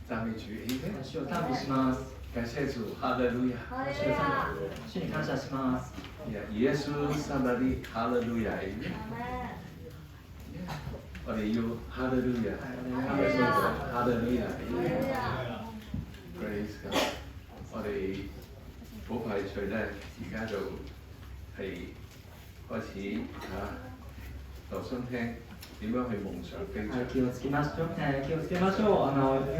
讚美主，主を讚美します。感謝主，哈利路亞。主に感謝します。耶穌撒瑪利哈利路亞。我哋要哈利路亞，哈利路亞。Praise God！我哋好快脆咧，而家就係開始留心聽點樣去夢想飛翔。気をつけましょう。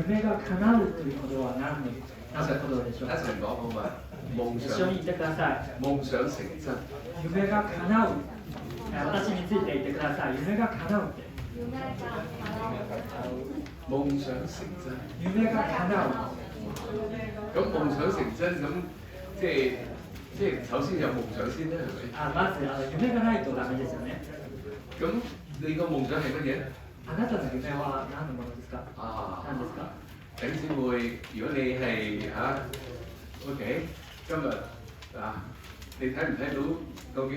夢が叶うということは何のことでしょう。一齊講好嘛？夢想。一緒に言ってください。夢想成真。夢が叶う。私について言ってください。夢が叶うって。夢想成真。夢が叶う。咁夢想成真咁，即係首先有夢想先啦，係咪？まず夢がないとダメですよね。咁你個夢想係乜嘢？あなたの夢は何のものですか？何ですか？弟兄姊妹，如果你係OK， 今日你睇唔睇到究竟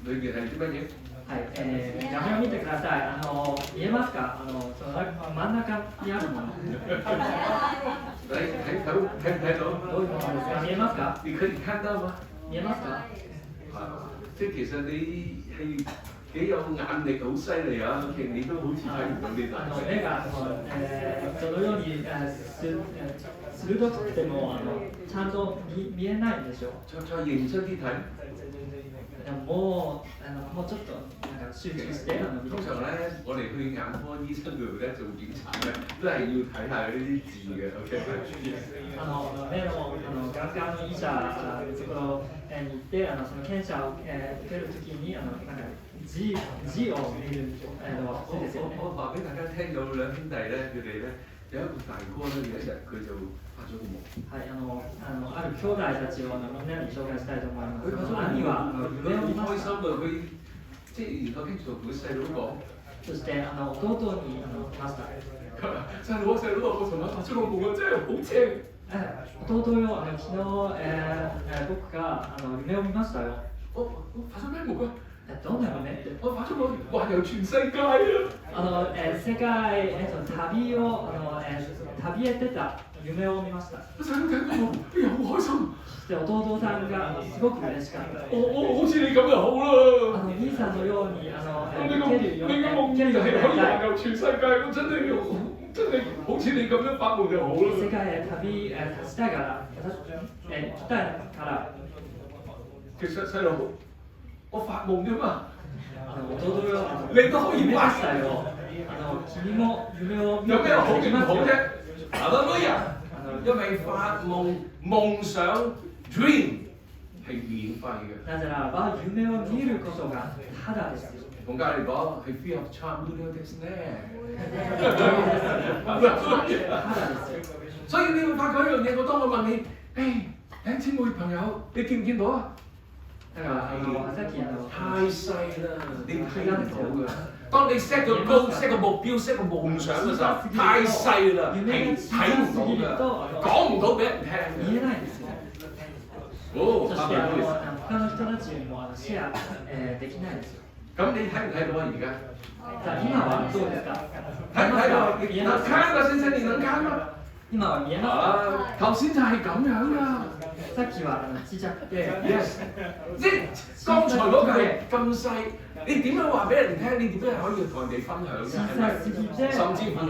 裏邊係啲乜嘢？はい、画面を見てください。見えますか？その真ん中にあるもの。睇到？どういうものですか？見えますか？你可以看到嗎？見えますか？即係其實你係幾有眼力，好犀利啊！你都好似睇唔到呢度。目がそのように鋭くてもちゃんと見えないんでしょう。再認真啲睇。もうちょっとなんか集中して見てください。通常咧，我哋去眼科醫生嗰度咧做檢查咧，都係要睇下呢啲字嘅。OK。目の眼科の医者のところに行ってその検査を受けるときになんか字を見るのは好ですよね。我話俾大家聽，有兩兄弟咧，佢哋咧有一個大哥咧，有一日佢就發咗個夢。はい、ある兄弟たちをみんなに紹介したいと思います。兄は夢を見ました。佢即係然後跟住同佢細佬講，そして弟に来ました。細佬，我尋晚發咗個夢啊，真係好正。弟よ、昨日僕が夢を見ましたよ。我發咗咩夢啊？どんな夢って？我發咗個環遊全世界啊！世界旅へ出た夢を見ました。細佬聽到我，好開心。そして弟さんがすごく嬉しかった。我好似你咁就好啦。兄さんのように你個夢就係可以環遊全世界，我真係好似你咁樣發夢就好啦。世界へ旅したいから行きたいから。其實細佬，我發夢啫嘛。弟よ、你都可以夢したよ。君も夢を見有咩好與唔好啫？哈利路亞！因為發夢想 dream 係免費嘅。なぜならば夢を見ることがただですよ。同隔離講係 free of charge 無料ですね。所以你會發覺一樣嘢，當我問你，弟兄姊妹朋友，你見唔見到啊？だからさっき太細啦，你睇唔到㗎。當你 set 個 goal、set 個目標、set 個夢想嘅時候，太細啦，係睇唔到㗎，講唔到俾人聽。見えないですよ。そして他の人たちにもシェアできないですよ。咁你睇唔睇到啊？而家？今はどうですか？睇唔睇到？見能看嗎？先生，你能看嗎？今は見えますか？頭先就係咁樣㗎。さっきは小さくて。Yes，即係剛才嗰個係咁細，你點樣話俾人聽？你點樣可以同人哋分享啫？係咪？甚至乎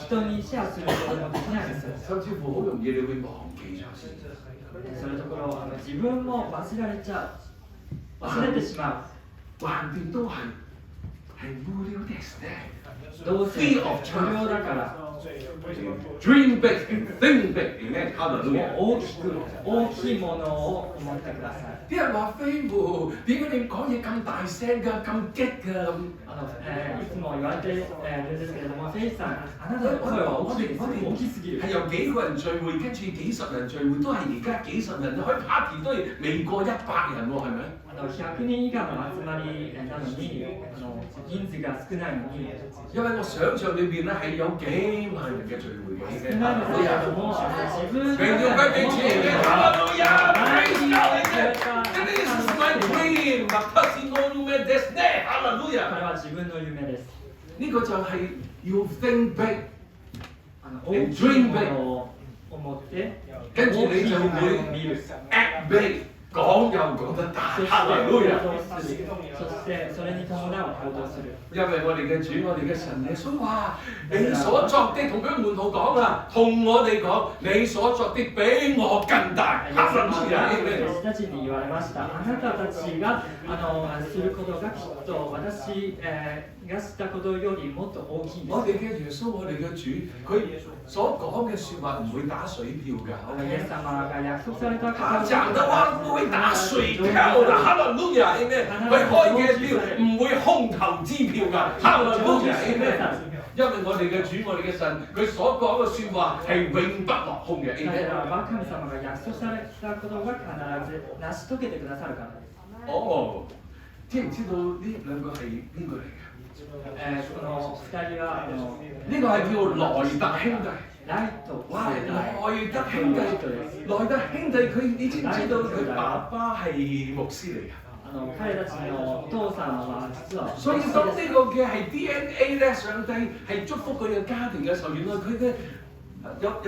人にシェアすることもできないです。甚至乎好容易你會忘記咗先。そういうところ自分も忘れてしまう。橫掂都係無料ですね。どうせ無料だから。Dream big, think big，點解？哈利路亞！大きいものを思ってください。啲人話飛狐，點解你講嘢咁大聲㗎、咁激㗎咁？いつも言われてるんですけれども、フェイさん、あなたの声は大きすぎる。係由幾個人聚會，跟住幾十人聚會，都係而家幾十人，開 party 都係未過100人喎，係咪？100人以下の集まりなのに人数が少ないのに。因為我想像裏邊咧係有幾萬人嘅聚會嘅。少ないですけれども、自分榮耀歸俾主嘅，哈利路亞！This is my dream，私の夢ですね，哈利路亞！これは自分の夢です。呢個就係要 think big。大きいものを思って跟住你就會見る。 act big，講又講得大，そして哈利路亞。行動する。そしてそれに伴う行動する。因為我哋嘅主，我哋嘅神耶穌話：你所作的同佢門徒講啊，同我哋講，你所作的比我更大。哈利路亞！私たちに言われました。あなたたちがすることがきっと私がしたことよりもっと大きいんです。我哋嘅耶穌，我哋嘅主，佢所講嘅説話唔會打水漂㗎。イエス様が約束された他講的話不會打水漂的，哈利路亞！佢開嘅票唔會空頭支票㗎，哈利路亞！因為我哋嘅主，我哋嘅神，佢所講嘅説話係永不落空嘅。神様が約束されたことが必ず成し遂げてくださるからです。哦，知唔知道呢兩個係邊個嚟㗎？この2人は呢個係叫萊特兄弟。ライト哇！萊特兄弟，萊特兄弟佢，你知唔知道佢爸爸係牧師嚟㗎？彼たちのお父さんは実は所以當呢個嘅係 DNA 咧，上帝係祝福佢嘅家庭嘅時候，原來佢嘅有唔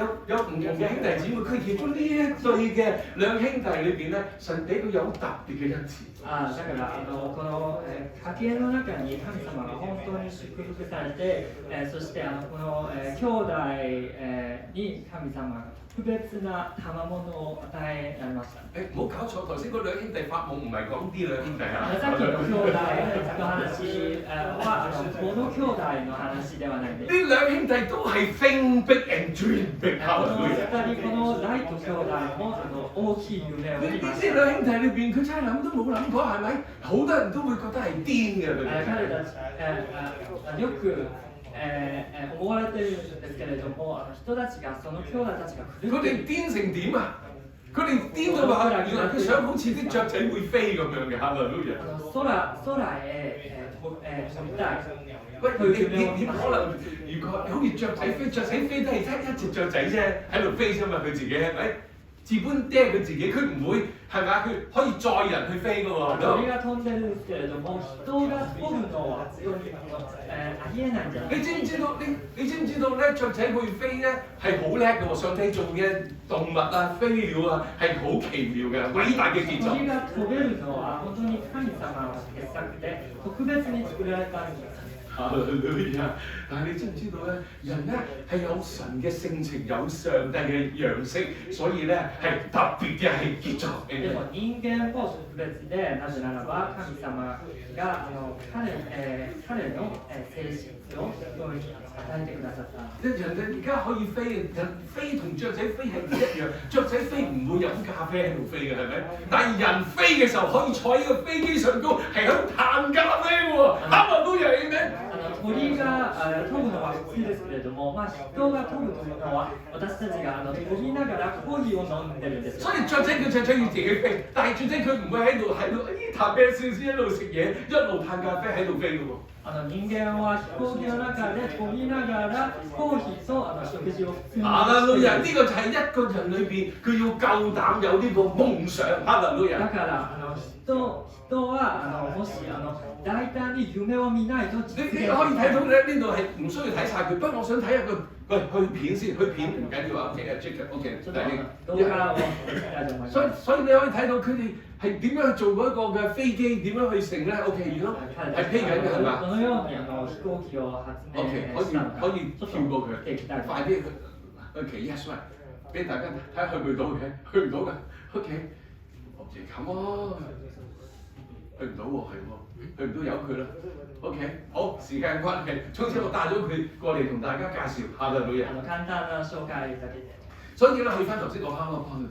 同嘅兄弟姊妹，佢其中呢一對嘅兩兄弟裏邊咧，神俾佢有特別嘅恩賜。だからこの家系の中に神様が本当に祝福されて、そしてこの兄弟に神様が特別な賜物を与えられました。唔好搞錯，頭先嗰兩兄弟發夢唔係講呢兩兄弟啊。さっきの兄弟の話はこの兄弟の話ではないんです。呢兩兄弟都係 think big and dream big。この2人、このライト兄弟も大きい夢を見ました。呢兩兄弟裏邊，佢真係諗都冇諗過，係咪？好多人都會覺得係癲嘅佢哋。彼たちよく思われているんですけれども、人たちがその兄弟たちが佢哋癲成點啊？佢哋癲到話，原來佢想好似啲雀仔會飛咁樣嘅，哈利路亞。空へ飛びたい。喂，你可能如果好似雀仔飛，雀仔飛都係一隻雀仔啫，喺度飛啫嘛，佢自己係咪？自搬爹佢自己，佢唔會係咪啊？佢可以載人去飛㗎喎。鳥が飛んでるんですけれども、人が飛ぶのはありえないんじゃない？你知唔知道？你知唔知道咧？雀仔會飛咧係好叻嘅喎，上帝做嘅動物啊、飛鳥啊係好奇妙嘅，偉大嘅傑作。鳥が飛べるのは本当に神様の傑作で特別に作られたんです。哈利路亞！但係你知唔知道咧？人咧係有神嘅性情，有上帝嘅樣式，所以咧係特別嘅係傑作。でも人間も特別で、なぜならば神様が彼の性質を与えてくださった。人哋而家可以飛，人飛同雀仔飛係唔一樣。雀仔飛唔會飲咖啡喺度飛嘅，係咪？但係人飛嘅時候可以坐喺個飛機上高，係喺度嘆咖啡喎。哈利路亞咩？鳥が飛ぶのは普通ですけれども、人が飛ぶというのは私たちが飛びながらコーヒーを飲んでるんです。所以雀仔佢雀仔要自己飛，但係雀仔佢唔會喺度嘆啤少少一路食嘢，一路嘆咖啡喺度飛嘅喎。人間は飛行機の中で飛びながらコーヒーと食事を普通に。哈利路亞！呢個就係一個人裏邊佢要夠膽有呢個夢想。哈利路亞！だから人はもし大膽に夢を見ないと実現。你可以睇到咧，呢度係唔需要睇晒佢，不過我想睇下佢。喂，去片先，去片唔緊要啊。OK， 但係所以你可以睇到佢哋係點樣去做嗰個嘅飛機，點樣去成咧 ？OK， 如果係飛緊嘅係嘛？OK， 可以跳過佢，快啲去。OK，yes right， 俾大家睇下去唔去到嘅，去唔到㗎。OK，come on， 去唔到喎，係喎。去唔到由佢啦 ，OK， 好，時間關係，總之我帶咗佢過嚟同大家介紹下嘅女人。簡單な紹介だけで。所以咧，去翻頭先個 PowerPoint 度，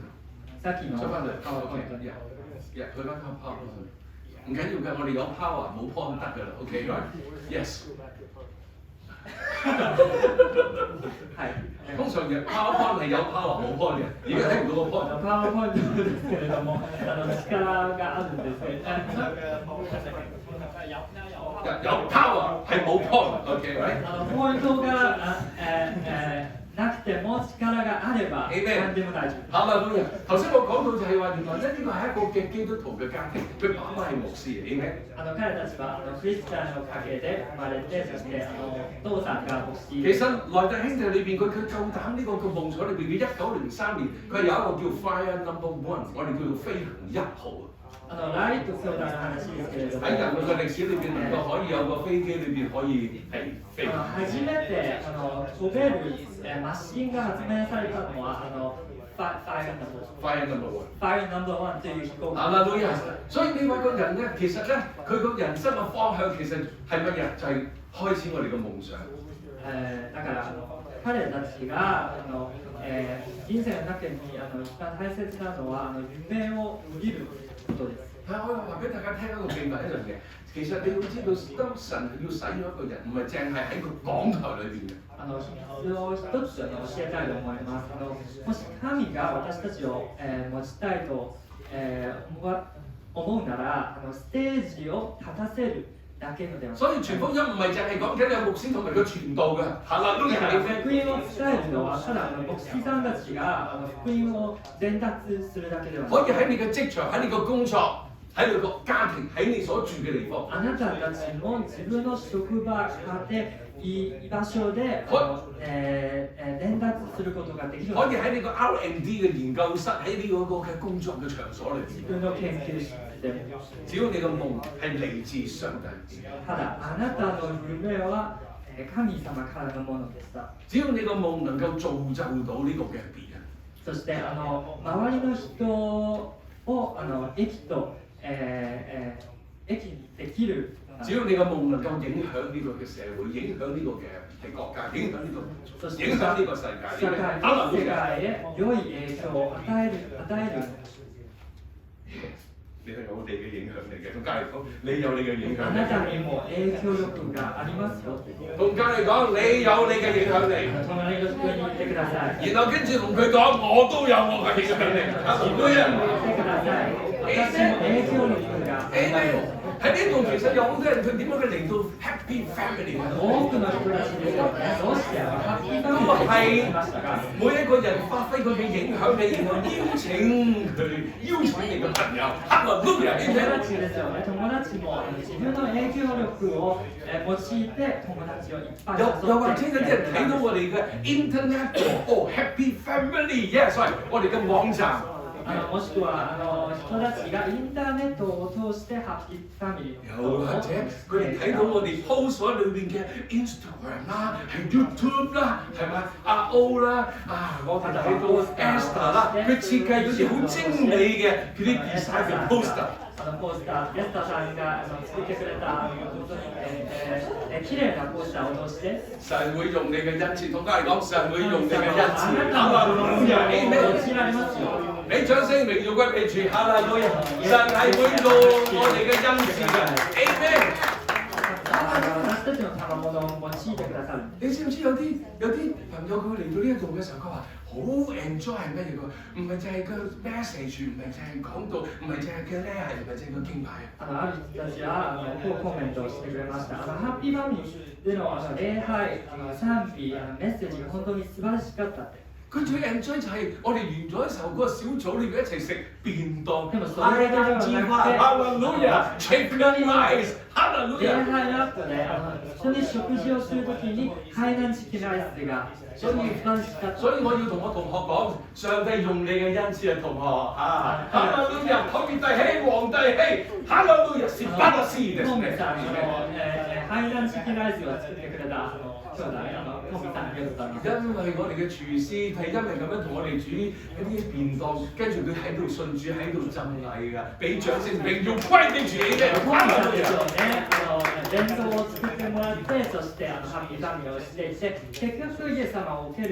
さっきの出翻嚟 PowerPoint，去翻 PowerPoint 度，唔緊要㗎，我哋有 power 冇 point 得㗎啦 ，OK，right？Yes。係。通常嘅 PowerPoint 係有 power 冇 point 嘅，而家睇唔到個 point。PowerPoint ですけれども、力があるんですね。有 power 係冇 point，OK，right？ポイントがなくてもの力があれば何でも大丈夫。哈利路亞！頭先我講到就係話，原來咧呢個係一個嘅基督徒嘅家庭，佢爸爸係牧師嚟嘅。彼たちはクリスチャンの家系で生まれて、そしてお父さんが牧師。其實萊特兄弟裏邊，佢夠膽呢個嘅夢想裏邊嘅1903年，佢有一個叫 Fire Number One，我哋叫做飛行1號。ライト兄弟の話ですけれども、喺人類嘅歷史裏邊，能夠可以有個飛機裏邊可以係飛。初めて飛べるマシンが発明されたのはFire Number One という飛行機。哈利路亞！所以呢位個人咧，其實咧，佢個人生嘅方向其實係乜嘢？就係開始我哋嘅夢想。だから彼たちが人生の中に一番大切なのは夢を見ることです。係，我話俾大家聽一個秘密一樣嘢。其實你要知道，當神要使用一個人，唔係淨係喺個講台裏邊嘅。一つ教えたいと思います。もし神が私たちを持ちたいと思うなら、ステージを立たせる。所以傳福音唔係淨係講緊有牧師同埋個傳道嘅，哈利路亞！福音を伝えるのはただ牧師さんたちが福音を伝達するだけではない。可以喺你嘅職場、喺你個工作、喺你個家庭、喺你所住嘅地方。あなたたちも自分の職場、家庭、居場所で伝達することができる。可以喺你個 R&D 嘅研究室，喺呢個嘅工作嘅場所裏邊。自分の研究室でも。只要你嘅夢係嚟自上帝。ただあなたの夢は神様からのものでした。只要你個夢能夠造就到呢個嘅別人。そして周りの人を益にできる。只要你嘅夢能夠影響呢個嘅社會，影響呢個嘅國家，影響呢個世界，世界へ良い影響を與える。你係有你嘅影響力嘅，同隔離講，你有你嘅影響力。あなたにも影響力がありますよ。同隔離講，你有你嘅影響力。隣の人に言ってください。然後跟住同佢講，我都有我嘅影響力。言ってください。私も影響力が。喺呢度其實有好多人佢點樣嘅嚟到 Happy Family 多くの人たちですよね。どうして都係每一個人發揮佢嘅影響力，然後邀請你嘅朋友。哈利路亞！友達ですよね。友達も自分の影響力を用いて友達をいっぱい誘って。又或者有啲人睇到我哋嘅 Internet Happy Family yes 我哋嘅網站。もしくは人たちがインターネットを通してハッピーファミリー。又或者佢哋睇到我哋 post 所裏邊嘅 Instagram 啦，係 YouTube 啦，係咪阿 O 啦，我哋睇到 Esther 啦，佢設計嗰啲好精美嘅嗰啲 design 嘅 poster。ポスター、エスタさんが作ってくれた本当に綺麗なポスターを通して。神會用你嘅恩賜，同家嚟講，神會用你嘅恩賜。你掌聲榮耀歸俾主，哈利路亞！神係會用我哋嘅恩賜嘅 ，Amen。你知唔知有啲朋友佢嚟到呢一度嘅時候，佢話好 enjoy 係咩嘢？佢唔係淨係個 message，唔係淨係講道，唔係淨係嘅咧，係唔係淨係個敬拜啊？ある人たちはこうコメントをしてくれました。ハッピーファミリーでの礼拝、賛美、メッセージが本当に素晴らしかったって。佢最 enjoy 就係我哋完咗嘅時候，嗰個小組裏邊一齊食便當。でもそれだけではなくて、哈利路亞 ，chicken rice，哈利路亞。礼拝の後で一緒に食事をするときに海南チキンライスが。所以我要同我同學講，上帝用你嘅恩賜啊，同學哈利路亞，頭面弟兄、皇帝兄，哈利路亞是不得思議嘅。トミさん海南チキンライスを作ってくれた兄弟トミさんありがとうございます。因為我哋嘅廚師係因為咁樣同我哋煮一啲便當，跟住佢喺度信主喺度浸禮㗎，俾掌聲榮耀歸俾主嘅。トミさんですよね。弁当を作ってもらって、そしてハッピーファミリーをしていて、結局イエス様を受け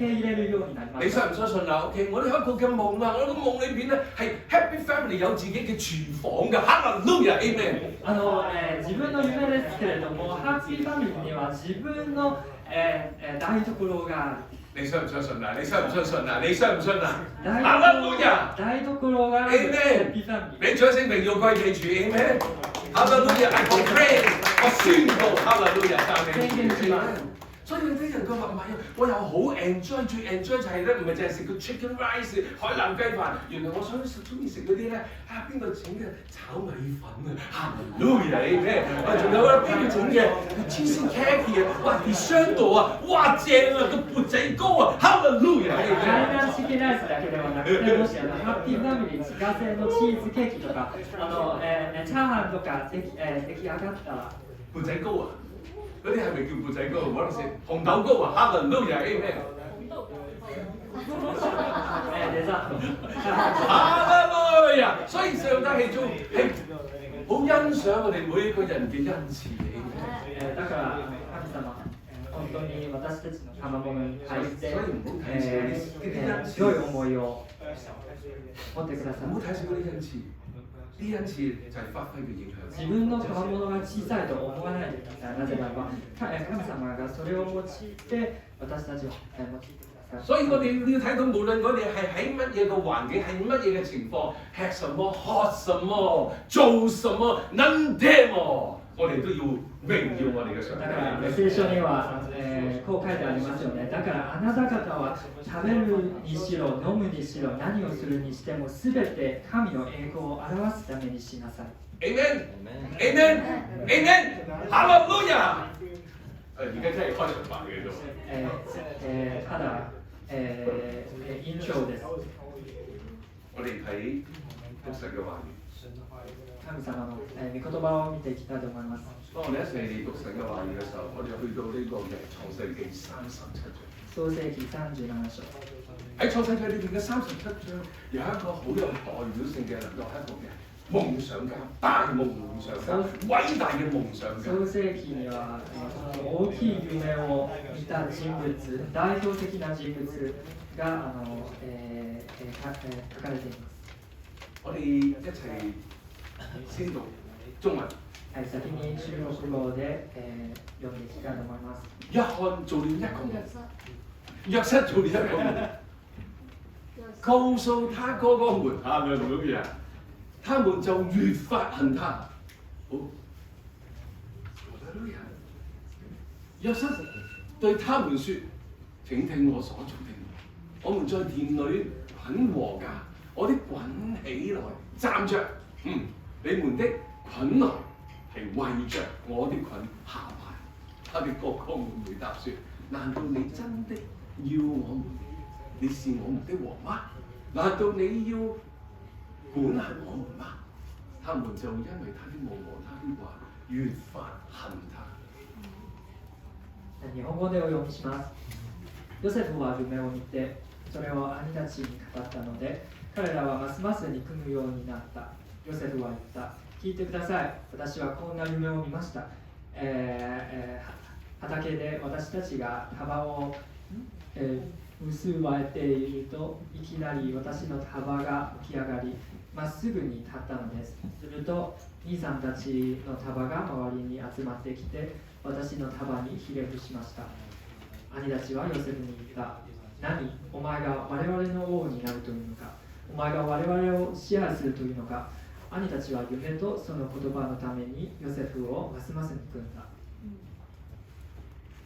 入れるようになりました。你相唔相信啊 ？OK， 我哋有一個嘅夢啊！我個夢裏邊咧係 Happy Family 有自己嘅廚房㗎，哈利路亞 Amen。自分の夢ですけれども、ハッピーファミリーには自分の台所がある。你相唔相信啊？你相唔相信啊？你相唔信啊？哈利路亞！台所がある。Amen。俾掌聲榮耀歸俾主 Amen。哈利路亞 ，I proclaim，我宣告哈利路亞讚美主。所以有啲人佢話唔係啊，我又好 enjoy， 最 enjoy 就係咧，唔係淨係食個 chicken rice 海南雞飯，原來我中意食嗰啲咧邊個整嘅炒米粉啊，Hallelujah 咩？仲有咧邊個整嘅 cheesy cake 啊，哇 dessert 度啊，哇正啊個缽仔糕啊 ，Hallelujah！ 海南チキンライスだけではなくて、もしハッピーファミリー自家製のチーズケーキとか、チャーハンとか出来上がったら。缽仔糕啊！嗰啲係咪叫缽仔糕？我諗先紅豆糕啊 ，Hallelujah 咩？デザート。Hallelujah！所以上帝係做係好欣賞我哋每一個人嘅恩賜嘅。だから神様、本當に私たちの賜物に対して、強い思いを持ってください。唔好睇小嗰啲恩賜。啲恩賜就係發揮嘅影響。自分の賜物が小さいと思わないでください。なぜならば、神様がそれを用いて私たちを用いてください。所以我哋要睇到，無論我哋係喺乜嘢嘅環境，係乜嘢嘅情況，吃什麼、喝什麼、做什麼、能聽麼，我哋都要榮耀我哋嘅上帝。だから聖書には、こう書いてありますよね。だからあなた方は食べるにしろ飲むにしろ何をするにしてもすべて神の栄光を表すためにしなさい。Amen。Amen。Amen。哈利路亞。而家真係開場白嘅都。ただ、印象です。我哋睇讀神嘅話語。神様の、御言葉を見ていきたいと思います。當我哋一齊讀神嘅話語嘅時候，我哋去到呢個嘅創世記37章。創世記37章。喺創世記裏邊嘅37章，有一個好有代表性嘅，能夠係一個嘅夢想家、大夢想家、偉大嘅夢想家。創世記には、大きい夢を見た人物、代表的な人物が書かれています。我哋一齊先讀中文。はい、先に中国語で、読んでいきたいと思います。約翰做了一個夢，約瑟做了一個夢，告訴他哥哥們，哈利路亞，他們就越發恨他。好，哈利路亞。約瑟對他們說：請聽我所做的，我們在田裏捆禾稼，我的捆起來，站着，你們的捆來。係為着我的捆下拜。他的哥哥們回答說：難道你真的要我們？你是我們的王嗎？難道你要管轄我們嗎？他們就因為他的夢和他的話越發恨他。日本語でお読みします。ヨセフは夢を見て、それを兄たちに語ったので、彼らはますます憎むようになった。ヨセフは言った。聞いてください。私はこんな夢を見ました。畑で私たちが束を、結ばれているといきなり私の束が起き上がり、まっすぐに立ったのです。すると兄さんたちの束が周りに集まってきて、私の束にひれ伏しました。兄たちはヨセフに言った。何、お前が我々の王になるというのか、お前が我々を支配するというのか。兄たちは夢とその言葉のためにヨセフをますます憎んだ。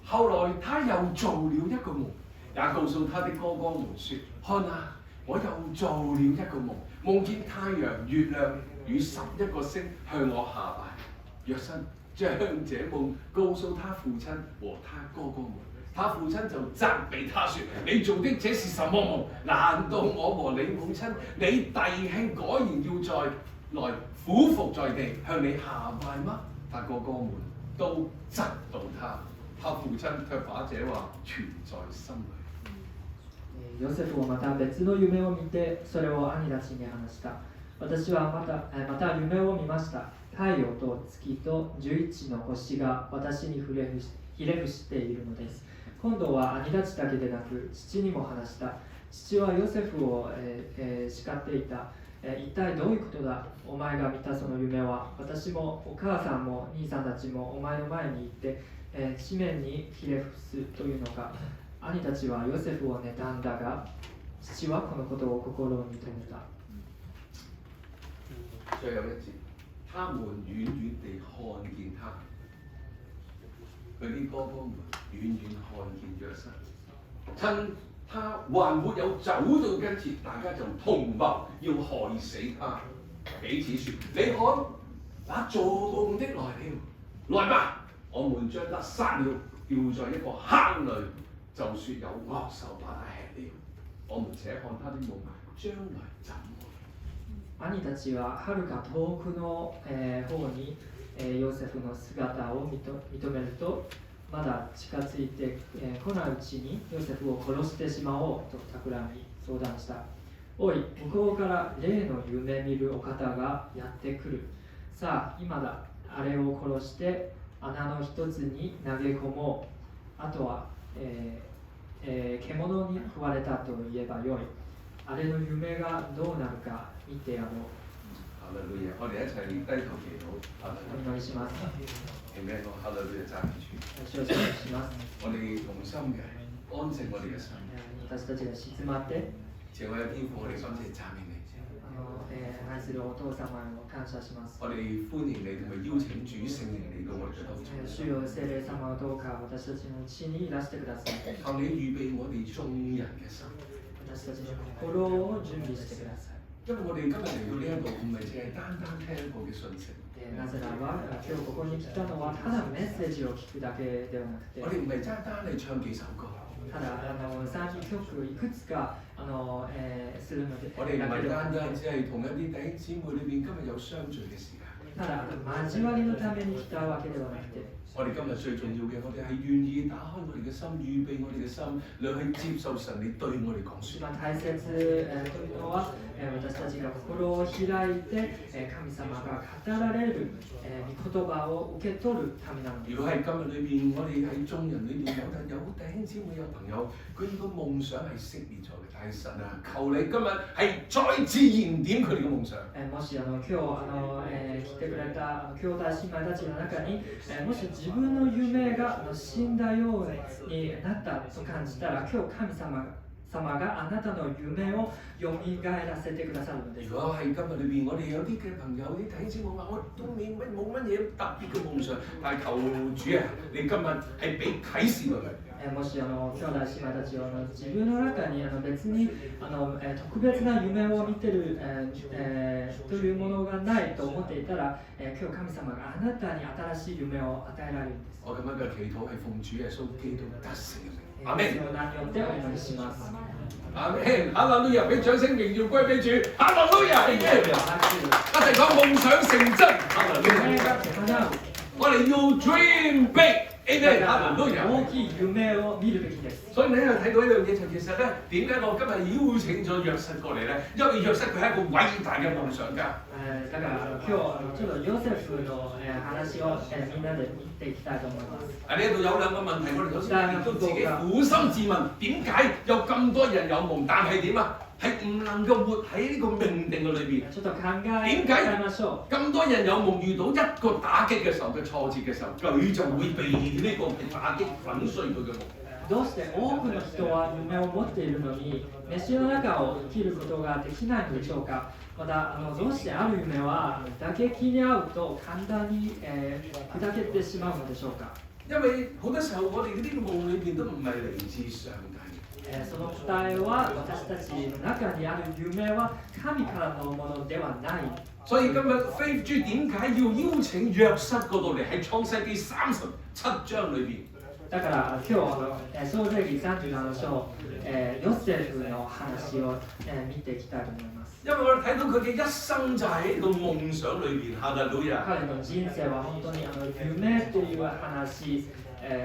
後來他又做了一個夢，也告訴他的哥哥們說：看啊，我又做了一個夢，夢見太陽、月亮與11個星向我下拜。約瑟將這夢告訴他父親和他哥哥們，他父親就責備他說：你做的這是什麼夢？難道我和你母親、你弟兄果然要在來俯伏在地向你下拜嗎？他哥哥們都嫉妒他，他父親卻把這話存在心裏。ヨセフはまた別の夢を見て、それを兄たちに話した。私はまた夢を見ました。太陽と月と11の星が私にひれ伏しているのです。今度は兄たちだけでなく父にも話した。父はヨセフを、叱っていた。一体どういうことだ？お前が見たその夢は、私もお母さんも兄さんたちもお前の前に行って、地面にひれ伏すというのか。兄たちはヨセフを妬んだが、父はこのことを心に留めた。最後一節，他們遠遠地看見他，佢啲哥哥們遠遠看見約瑟，趁他還沒有走到跟前，大家就同謀要害死他，彼此説：你看，那做夢的來了，來吧，我們將他殺了，掉在一個坑裏，就説有惡獸把他吃了。我們且看他的夢將來怎麼。兄たちははるか遠くの、方に、ヨセフの姿を認めると、まだ近づいてこないうちにヨセフを殺してしまおうと企み相談した。おい、向こうから例の夢見るお方がやってくる。さあ、今だ、あれを殺して穴の一つに投げ込もう。あとは、獣に食われたと言えばよい。あれの夢がどうなるか見てやろう。哈利路亞！我哋一齊低頭祈禱。お祈りします。係咩？我哈利路亞讚美主。我哋同心嘅安靜我哋嘅心。私たちが静まって。謝我有天父，我哋感謝讚美你。愛するお父様を感謝します。我哋歡迎你同埋邀請主聖靈嚟到我哋嘅當中。主よ聖靈様をどうか私たちのうちにいらしてください。求你預備我哋眾人嘅心。私たちの心を準備してください。因為我哋今日嚟到呢一度，唔係淨係單單聽一個嘅信息。なぜならば、今日ここに来たのはただメッセージを聞くだけではなくて、我哋唔係單單嚟唱幾首歌。ただ賛美曲いくつかするので。我哋唔係單單只係同一啲弟兄姊妹裏邊今日有相聚嘅時間。ただ交わりのために来たわけではなくて。我哋今日最重要嘅，我哋係願意打開我哋嘅心，預備我哋嘅心，嚟去接受神你對我哋講説。一番大切というのは、私たちが心を開いて、神様が語られる、御言葉を受け取るためなのです。如果係今日裏邊，我哋喺眾人裏邊有弟兄姊妹有朋友，佢哋個夢想係熄滅咗嘅，但係神啊，求你今日係再次燃點佢哋嘅夢想。もし今日来てくれた兄弟姉妹たちの中に、もし自分の夢が死んだようになったと感じたら、今日神様があなたの夢を蘇らせてくださるのです。如果係今日裏邊，我哋有啲嘅朋友、啲弟兄姊妹話：我都冇乜嘢特別嘅夢想，但係求主啊，你今日係俾啟示佢。もし兄弟姉妹たちは自分の中に別に特別な夢を見てる、というものがないと思っていたら、今日神様があなたに新しい夢を与えられるんです。我咁樣嘅祈禱係奉主耶穌基督得勝嘅名。阿門。主の名によってお祈りします。阿門。哈利路亞！俾掌聲榮耀歸俾主。哈利路亞！一齊講夢想成真。哈利路亞！我哋要 dream big。大きい夢を見るべきです。所以你喺度睇到一樣嘢就其實咧，點解我今日邀請咗約瑟過嚟咧？因為約瑟佢係一個偉大嘅夢想家。だから今日ちょっとヨセフの話をみんなで見ていきたいと思います。呢度有兩個問題，我哋首先都自己苦心自問，點解有咁多人有夢，但係點啊？係唔能夠活喺呢個命定嘅裏邊。點解咁多人有夢遇到一個打擊嘅時候嘅挫折嘅時候，佢就會被呢個嘅打擊粉碎佢嘅夢？どうして多くの人は夢を持っているのに、飯の中を生きることができないのでしょうか。またどうしてある夢は打撃に遭うと簡単に、砕けてしまうのでしょうか。因為好多時候我哋呢啲夢裏邊都唔係嚟自上帝。その答えは私たちの中にある夢は神からのものではない。所以今日 Faith 豬點解要邀請約瑟嗰度嚟喺創世記37章裏邊？だから今日創世記37章、ヨセフの話を、見ていきたいと思います。因為我哋睇到佢嘅一生就喺個夢想裏邊，哈利路亞。彼の人生は本当に夢という話、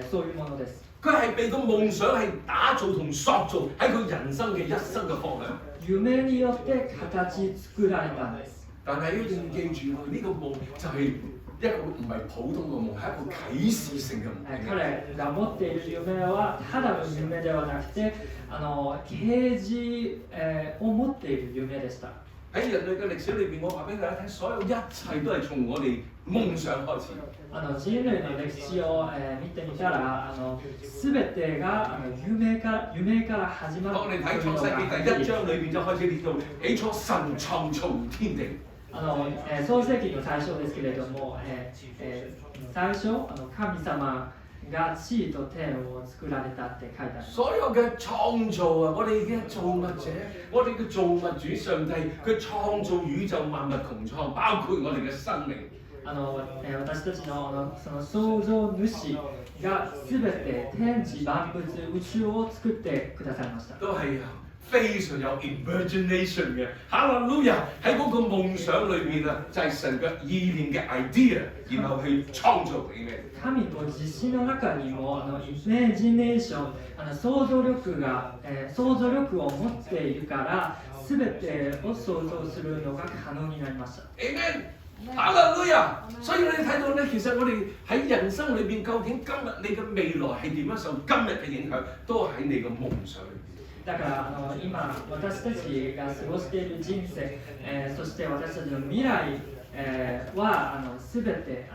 そういうものです。佢係被個夢想係打造同塑造喺佢人生嘅一生嘅方向。夢によって形作られたんです。但係一定要記住，呢個夢就係一個唔係普通嘅夢，係一個啟示性嘅夢。彼が持っている夢はただの夢ではなくて、啓示、を持っている夢でした。喺人類嘅歷史裏邊，我話俾大家聽，所有一切都係從我哋夢想開始。人類の歷史を、見てみたら、全てが夢から始まる。當你睇創世記第1章裏邊就開始列到起初神創造天地。創世記の最初ですけれども、最初神様が地と天を作られたって書いてある。所有嘅創造啊，我哋嘅造物者，我哋嘅造物主上帝，佢創造宇宙萬物穹蒼，包括我哋嘅生命。私たちのその創造主がすべて天地万物宇宙を作ってくださいました。都係非常有 imagination 嘅，哈利路亞！喺嗰個夢想裏面啊，就係神嘅意念嘅 idea，然後去創造俾你。神ご自身の中にもイメージネーション、想像力を持っているから、すべてを想像するのが可能になりました。Amen。哈利路亞！所以你睇到咧，其實我哋喺人生裏邊，究竟今日你嘅未來係點樣受今日嘅影響，都喺你嘅夢想裏邊。だから今私たちが過ごしている人生、そして私たちの未来、は全て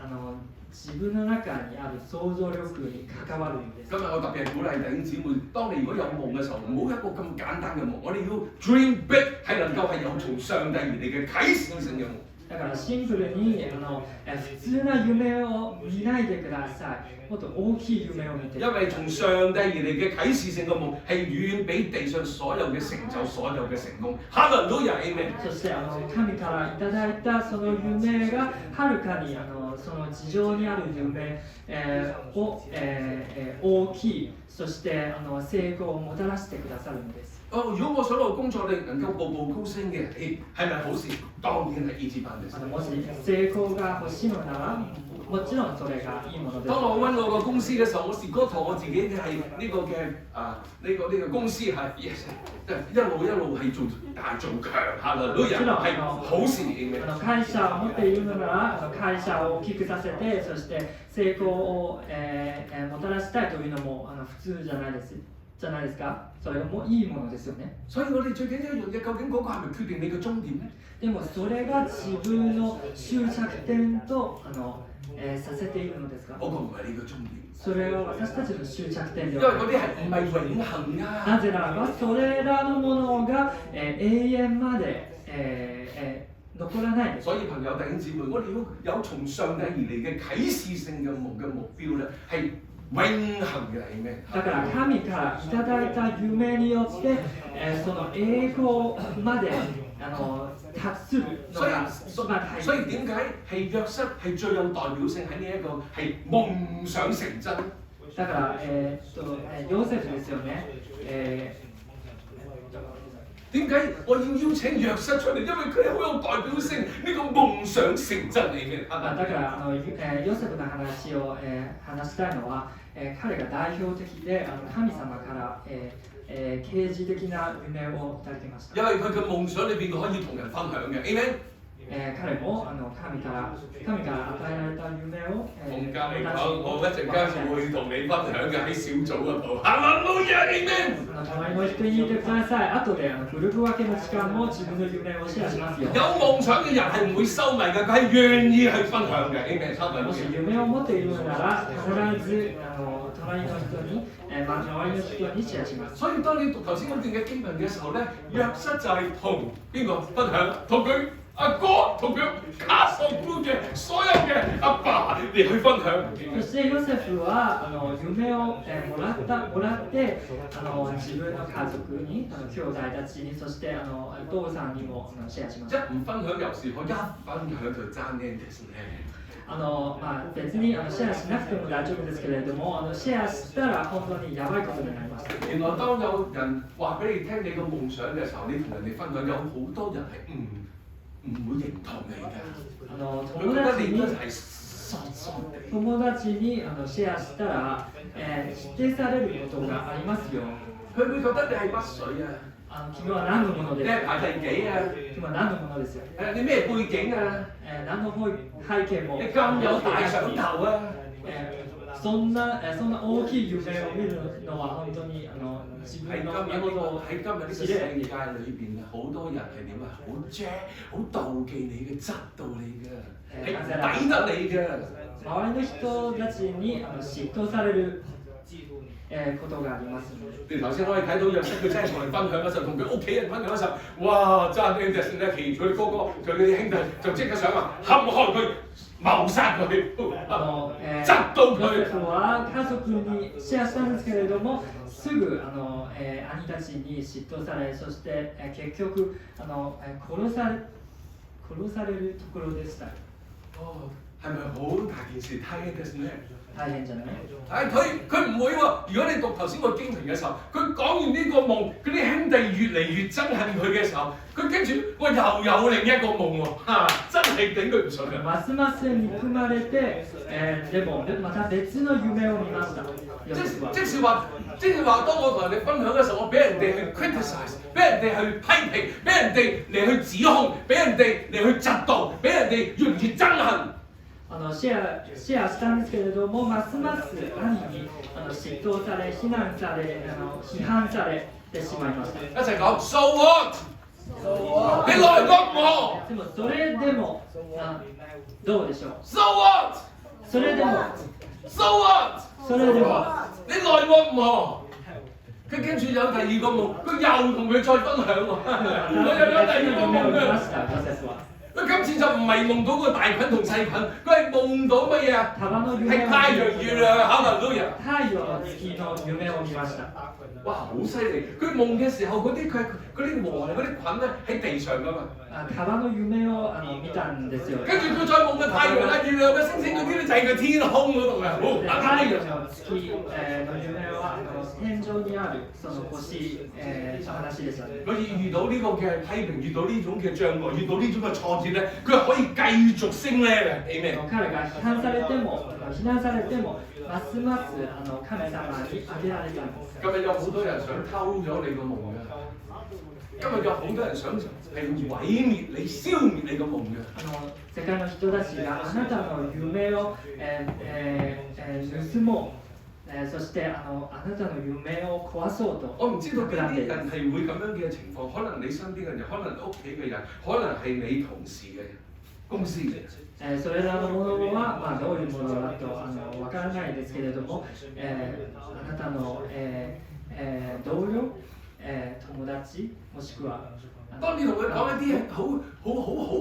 自分の中にある想像力に関わるんです。今日我特別係鼓勵弟兄姊妹，當你如果有夢嘅時候，唔好一個咁簡單嘅夢，我哋要 dream big， 係能夠係有從上帝而嚟嘅啟示性嘅夢。だからシンプルに普通な夢を見ないでください。もっと大きい夢を見て。因為從上帝而嚟嘅啟示性嘅夢係遠比地上所有嘅成就、所有嘅成功。哈利路亞 Amen。そして神からいただいたその夢がはるかにその地上にある夢、を、大きい、そして成功をもたらしてくださるんです。如果我想我工作力能夠步步高升嘅，係咪好事？當然係一級棒です。もし成功が欲しいのなら、もちろんそれがいいものです。當我揾我個公司嘅時候，我試過同我自己嘅係呢個嘅呢個公司係一路係做大做強下啦，都人係好事嚟嘅。会社を持っているのなら会社を大きくさせて、そして成功を、もたらしたいというのも普通じゃないですか。それもいいものですよね。所以我哋最緊要一樣嘢，究竟嗰個係咪決定你嘅終點咧？でもそれが自分の終着点とさせているのですか？嗰個唔係你嘅終點。それは私たちの終着點で因為は嗰啲係唔係永恆㗎。なぜならばそれらのものが、永遠まで、残らないです。所以朋友弟兄姊妹，我哋要有從上帝而嚟嘅啟示性嘅目標咧，係永恆嘅係咩？だから神からいただいた夢によって、その栄光まで達するのが一番大切。所以點解係約瑟係最有代表性喺呢一個係夢想成真？だからヨセフですよね。點解我要邀請約瑟出嚟？因為佢係好有代表性，呢個夢想成真嚟嘅。だからヨセフの話を、話したいのは、彼が代表的で神様から、啓示的な夢をいただきました。因為佢嘅夢想裏邊，佢可以同人分享嘅。Amen。彼も神から与えられた夢を同家嚟講，我一陣間會同你分享嘅喺小組嗰度。哈利路亞 Amen。隣の人に言ってください。後でグループ分けの時間も自分の夢をシェアしますよ。有夢想嘅人係唔會收埋嘅，佢係願意去分享嘅。Amen。もし夢を持っているのなら必ず隣の人に、周りの人にシェアします。所以當你讀頭先嗰段嘅經文嘅時候咧，約瑟就係同邊個分享？同佢阿哥同佢家屬官嘅所有嘅阿爸嚟去分享。そしてヨセフは夢を、もらって自分の家族に兄弟たちにそしてお父さんにもシェアしました。一唔分享又是可，一分享就爭呢ですね。別にシェアしなくても大丈夫ですけれどもシェアしたら本当にやばいことになります。原來當有人話俾你聽你個夢想嘅時候，你同人哋分享，有好多人係唔會認同你㗎。佢覺得你都係傻傻地。友達にシェアしたら、否定されることがありますよ。佢會覺得你係乜水啊？君は何のものですか？你係排第幾啊？君は何のものですよ？你咩背景啊？何の背景も。你咁有大想頭啊？そんな大きい夢を見るのは本当に自分の身ほど喺今日呢個世界裏邊，好多人係點啊？好妒忌你嘅，嫉妒你嘅，係抵得你嘅。周りの人たちに嫉妬される。ことがありますので。你頭先可以睇到約瑟佢真係同人分享嘅時候，同佢屋企人分享嘅時候，哇！真係就算咧，其餘佢哥哥佢啲兄弟就即刻想話陷害佢、謀殺佢，窒到佢。ヨセフは家族にシェアしたんですけれども、すぐ兄たちに嫉妬され、そして、結局殺されるところでした。哦，係咪好大件事？大嘅ですね。大変じゃない？佢唔會喎。如果你讀頭先個經文嘅時候，佢講完呢個夢，嗰啲兄弟越嚟越憎恨佢嘅時候，佢跟住又有另一個夢喎，真係頂佢唔順啊！ますます憎まれて、でもまた別の夢を見ました。即是話，當我同人哋分享嘅時候，我俾人哋去 criticize， 俾人哋去批評，俾人哋嚟去指控，俾人哋嚟去嫉妒，俾人哋越嚟越憎恨。シェアしたんですけれども、ますます兄に嫉妬され、非難され、批判されてしまいました。一齊講 ，so what？ 你來惡我。でもそれでもどうでしょう ？So what？ それでも So what？ それでも你來惡我。佢跟住有第二個夢，佢又同佢再分享喎。我又有第二個夢嘅。佢今次就唔係夢到個大菌同細菌，佢係夢到乜嘢啊？係太陽、月亮，哈利路亞。太陽の月の夢を見ました。哇，好犀利！佢夢嘅時候，嗰啲黃嗰啲菌咧喺地上噶嘛。川の夢を見たんですよ。跟住佢再夢嘅太陽啦、月亮嘅星星嗰啲咧就係佢天空嗰度嘅。太陽の月の夢は天上にあるその星の話でした。佢遇到呢個嘅批評，遇到呢種嘅障礙，遇到呢種嘅挫折咧，佢可以繼續升咧嘅。Amen。彼が批判されても、非難されても、ますます神様に挙げられたんです。今日有好多人想偷咗你個夢嘅。今日有好多人想係毀滅你、消滅你個夢嘅。世界の人たちがあなたの夢を盗もう、そしてあなたの夢を壊そうと。我唔知道邊啲人係會咁樣嘅情況，可能你身邊嘅人，可能你屋企嘅人，可能係你同事嘅人、公司嘅人。それらのものは、どういうものだとわからないですけれども、あなたの、同僚、友達もしくは當你同佢講一啲好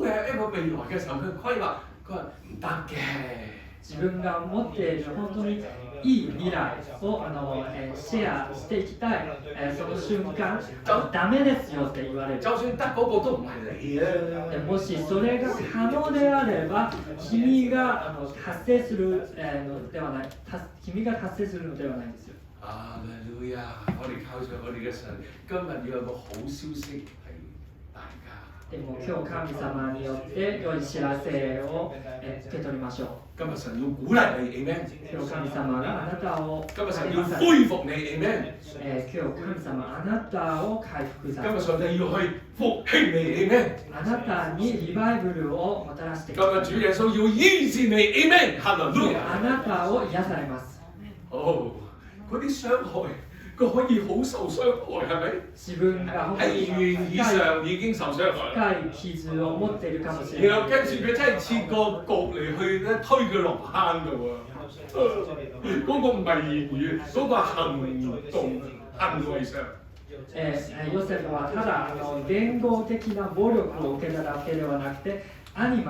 嘅一個未來嘅時候，佢規劃，佢話唔得嘅。自分が持っている本当にいい未来をシェアしていきたい、その瞬間ダメですよって言われる。就算得嗰個都唔係你啊。もしそれが可能であれば、君が達成するのではない、君が達成するのではないんですよ。啊，路亞！我哋靠住我哋嘅神，今日要有個好消息係大家。でも今日神様によって良い知らせを受け取りましょう。今日神要鼓勵你 ，Amen。今日神様があなたを今日神要恢復你 ，Amen。今日神様あなたを回復させ。今日上帝要去復興你 ，Amen。あなたにリバイブルをもたらしてください。今日主耶穌要醫治你 ，Amen。哈利路亞。あなたを癒されます。哦，嗰啲傷害。佢可以好受傷害，係咪？自分が係言語上已經受傷害。深い傷を持っているかもしれない。然後跟住佢真係設個局嚟去咧推佢落坑㗎喎。嗰個唔係言語，嗰個係行動行為上。ヨセフはただ言語的な暴力を受けただけではなくて、兄に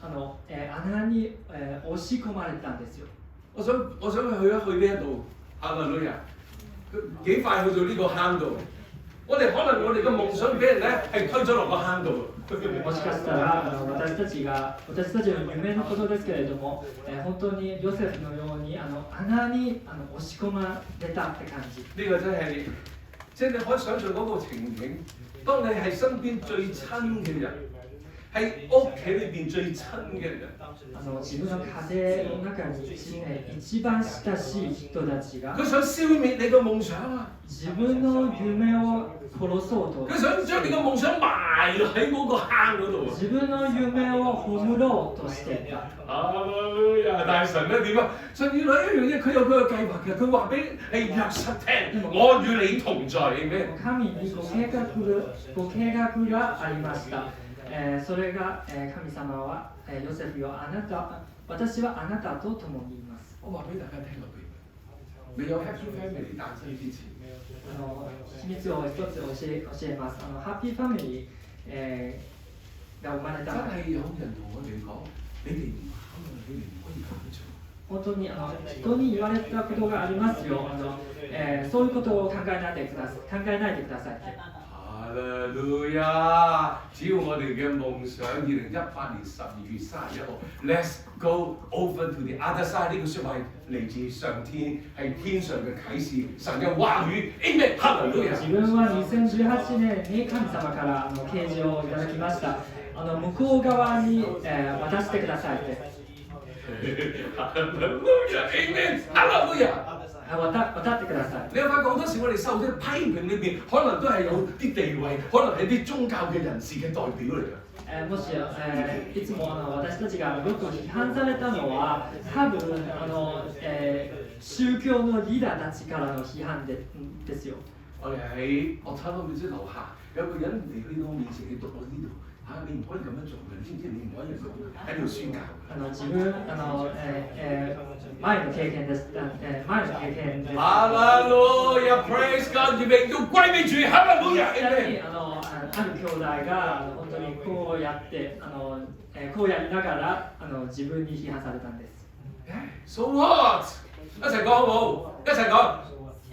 穴に押し込まれたんですよ。我想去一去呢一度，哈利路亞。幾快去到呢個坑度？可能我哋嘅夢想俾人咧係推咗落個坑度。もしかしたら私たちの夢のことですけれども、本当にヨセフのように穴に押し込まれたって感じ。呢個真係，即係你可以想象嗰個情景，當你係身邊最親嘅人。係屋企裏邊最親嘅人。自分の家庭の中に一番親しい人たちが。佢想消滅你個夢想啊！自分の夢を殺そうと。佢想將你個夢想埋喺嗰個坑嗰度。自分の夢を葬ろうとしていた。但係神咧點啊？神原來一樣嘢，佢有佢嘅計劃嘅。佢話俾約瑟聽：我與你同在。神にご計画がありました。それが神様はヨセフよ私はあなたと共にいます。我話俾大家聽落未有 Happy Family 誕生之前。秘密を一つ教えます。ハッピーファミリー、が生まれた。真係有人同我哋講，你哋唔啱啊，你哋唔可以咁做。本當に人に言われたことがありますよ。そういうことを考えないでくださいって。哈利路亞！只要我哋嘅夢想，2018年12月31號 ，Let's go over to the other side。呢個説話係嚟自上天，係天上嘅啟示，神嘅話語。Amen！哈利路亞！自分は2018年に神様から啓示をいただきました。向こう側に、渡してくださいって。哈利路亞 ！Amen！哈利路亞！渡ってください。你有發覺好多時我哋受啲批評裏邊，可能都係有啲地位，可能係啲宗教嘅人士嘅代表嚟㗎。もし、いつも私たちがよく批判されたのは、多分宗教のリーダーたちからの批判ですよ。我哋喺樂餐嗰邊即樓下有個人嚟去到我面前，你讀我呢度嚇，你唔可以咁樣做嘅，你知唔知？你唔可以喺度宣教。自分前の経験です。哈利路亞 ，Praise God！榮耀歸俾主，哈利路亞。ある兄弟が本当にこうやってこうやりながら自分に批判されたんです。So what？一齊講好唔好？一齊講。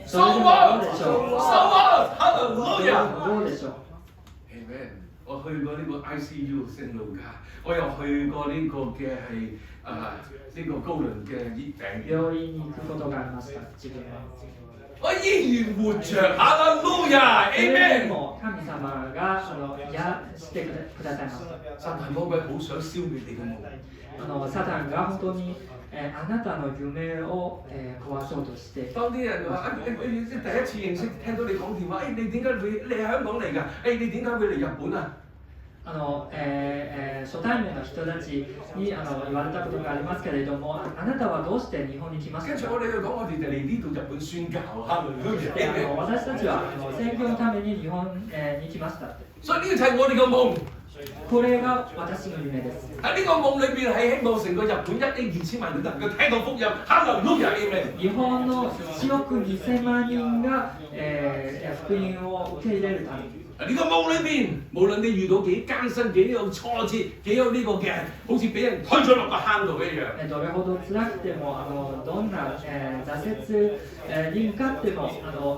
So what？So what？哈利路亞。どうでしょう？ Amen。我去過呢個 ICU 聖路加，我又去過呢個嘅係呢個高輪嘅熱病病院に行くことがありました。自分は。我依然活着，哈利路亞 ，Amen。神様が癒してくださいました。撒旦魔鬼好想消滅你嘅夢。撒旦が本当にあなたの夢を壊そうとして。當啲人話第一次認識聽到你講電話，你點解會你係香港嚟㗎？你點解會嚟日本啊？初対面の人たちに言われたことがありますけれども、あなたはどうして日本に来ましたか？跟住我哋就講，我哋就嚟呢度日本宣教，哈利路亞。私たちは宣教のために日本に来ましたって。所以呢個就係我哋嘅夢。これが私の夢です。喺呢個夢裏邊係希望成個日本1億2000萬人能夠聽到福音，哈利路亞 Amen。日本の1億2000萬人が福音を受け入れるために。呢個夢裏邊，無論你遇到幾艱辛、幾有挫折、幾有呢個嘅，好似俾人推咗落個坑度一樣。どれほど辛くてもどんな挫折に向かっても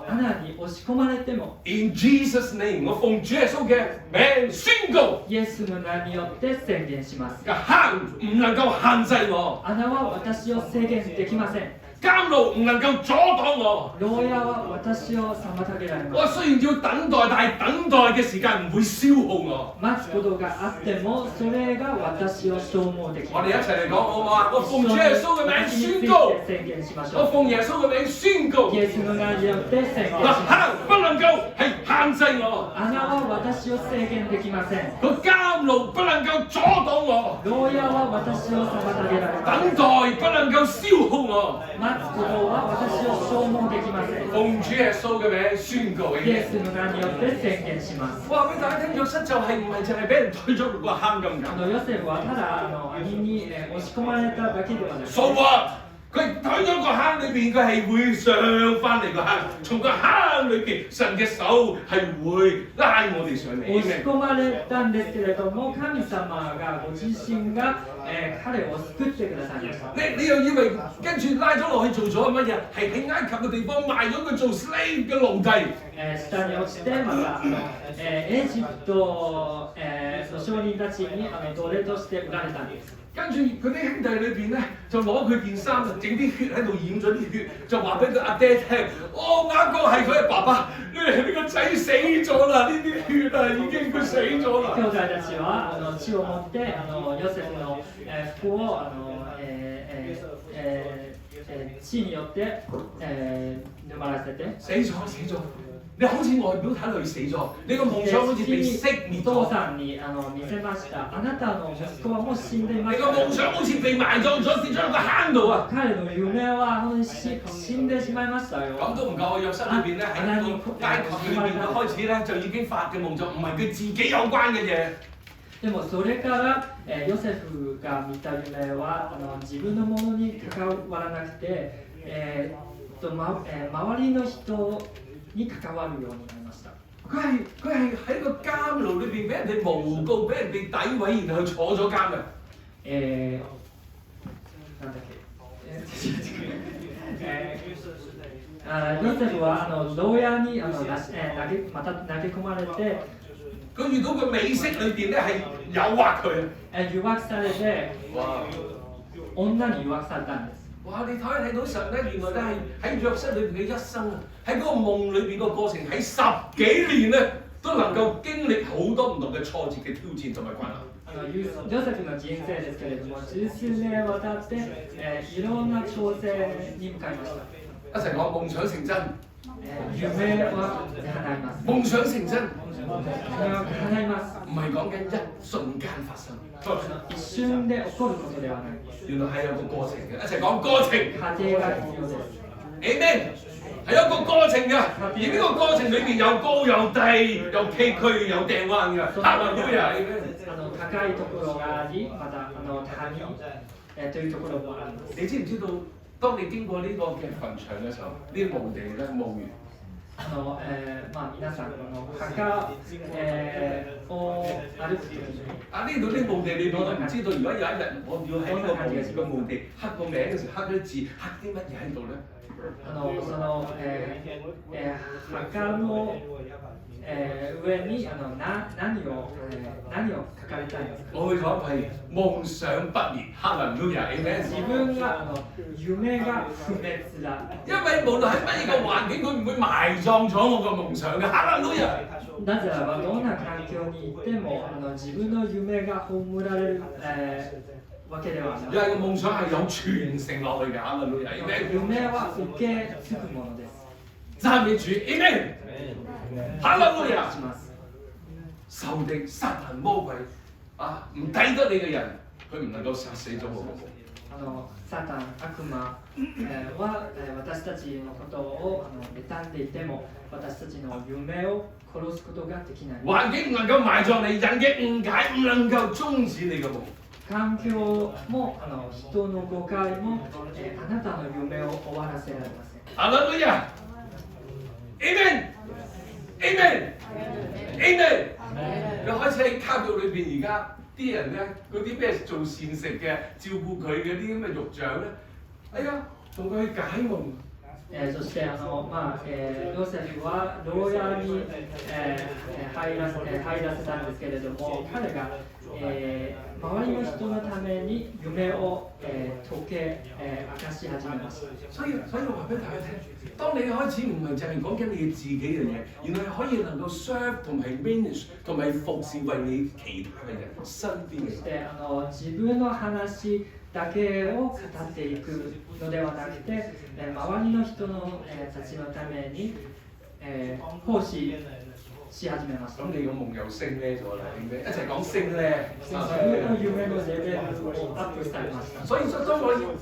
穴に押し込まれても。In Jesus' name，我奉主耶穌嘅名宣告。イエスの名によって宣言します。個坑唔能夠限制我。穴は私を制限できません。監牢唔能夠阻擋我。牢屋は私を妨げられます。我雖然要等待，但係等待嘅時間唔會消耗我。待つことがあっても、それが私を消耗できます。我哋一齊嚟講好唔好啊？我奉主耶穌嘅名宣告。宣言しましょう。我奉耶穌嘅名宣告。イエスの名によって宣言します。坑不能夠係限制我。穴は私を制限できません。個監牢不能夠阻擋我。牢屋は私を妨げられます。等待不能夠消耗我。待つことは私を消耗できません。奉主耶穌嘅名宣告。イエスの名によって宣言します。話俾大家聽，約瑟就係唔係淨係俾人推咗落個坑咁簡。ヨセフはただ網に押し込まれただけではなく。So what？佢推咗個坑裏邊，佢係會上翻嚟個坑，從個坑裏邊，神嘅手係會拉我哋上嚟。押し込まれたんですけれども、神様がご自身が彼を救ってくださいました。你又以為跟住拉咗落去做咗乜嘢？係喺埃及嘅地方賣咗佢做 slave 嘅奴隸。下に落ちてまたエジプトの商人たちに奴隷として売られたんです。跟住佢啲兄弟裏邊咧，就攞佢件衫，整啲血喺度染咗啲血，就話俾佢阿爹聽：雅各係佢嘅爸爸，你個仔死咗啦！呢啲血啊已經佢死咗啦。兄弟たちは血を持ってヨセフの服を血によって沼らせて。死咗。你好似外表睇累死咗，你個夢想好似被熄滅咗。父さんに見せました。あなたの息子はもう死んでいま你す。個夢想好似被埋葬咗，跌咗入個坑度啊！彼の夢は本当に死んでしまいましたよ。咁都唔夠，約瑟裏邊咧喺個埃及裏邊開始咧就已經發嘅夢就唔係佢自己有關嘅嘢。でもそれからヨセフが見た夢は自分のものに関わらなくて、周りの人に関わるようになりました。佢係喺個監牢裏邊俾人哋誣告，俾人哋詆毀，然後坐咗監嘅。なんだっけヨセフは牢屋にまた投げ込まれて、佢遇到個美色裏邊咧係誘惑佢。誘惑されて、女に誘惑されたんです。哇！你睇到神咧，原來咧係喺約瑟裏邊嘅一生啊，喺嗰個夢裏邊個過程，喺10幾年咧都能夠經歷好多唔同嘅挫折嘅挑戰同埋困難。ヨセフの人生ですけれども、十数年にわたって、いろんな挑戦に向かいました。一齊講夢想成真。夢は叶います。夢想成真。夢は叶います。唔係講緊一瞬間發生。一瞬で起こることではない。原來係有個過程嘅，一齊講過程。過程が必要です。Amen。係有個過程嘅，而呢個過程裏邊有高有低，有崎嶇有掟彎嘅。哈利路亞。高いところがあり、また谷というところもあります。你知唔知道？當你經過呢個嘅墳場嘅時候，呢啲墓地咧墓園。皆さん墓を歩くときに，呢度啲墓地裏邊，我唔知道如果有一日我要喺呢個墓地刻個名嘅時候，刻啲字，刻啲乜嘢喺度咧？墓の上に何を書かれたいんですか？我會講係夢想不滅，哈利路亞，自分が夢が不滅だ。因為無論喺乜嘢嘅環境，佢唔會埋葬咗我個夢想嘅，哈利路亞。なぜならばどんな環境にいても自分の夢が葬られるわけではない。因為個夢想係有傳承落去嘅，哈利路亞，夢は受け継ぐものです。讚美主 ，Amen。哈利路亞！仇敵、撒旦、魔鬼唔抵得你嘅人，佢唔能夠殺死咗我個夢。サタン、悪魔は私たちのことを妬んでいても、私たちの夢を殺すことができない。環境唔能夠埋葬你，人嘅誤解唔能夠終止你嘅夢。環境も人の誤解もあなたの夢を終わらせられません。哈利路亞 ！Amen。Amen， Amen。又開始喺監獄裏邊，而家啲人咧，嗰啲咩做善食嘅，照顧佢嘅啲咁嘅獄長咧，哎呀，同佢解夢。そしてヨセフは牢屋に入らせたんですけれども、彼が周りの人のために夢を明かし始めました。所以我話俾大家聽，當你開始唔係淨係講緊你自己嘅嘢，原來可以能夠 serve 同埋 manage 同埋服侍為你其他嘅人身邊嘅。そして自分の話だけを語っていくのではなくて、周りの人たちのために奉仕し始めました。咁你個夢又升呢咗啦，一齊講升呢。自分の夢のレベルをアップされました。所以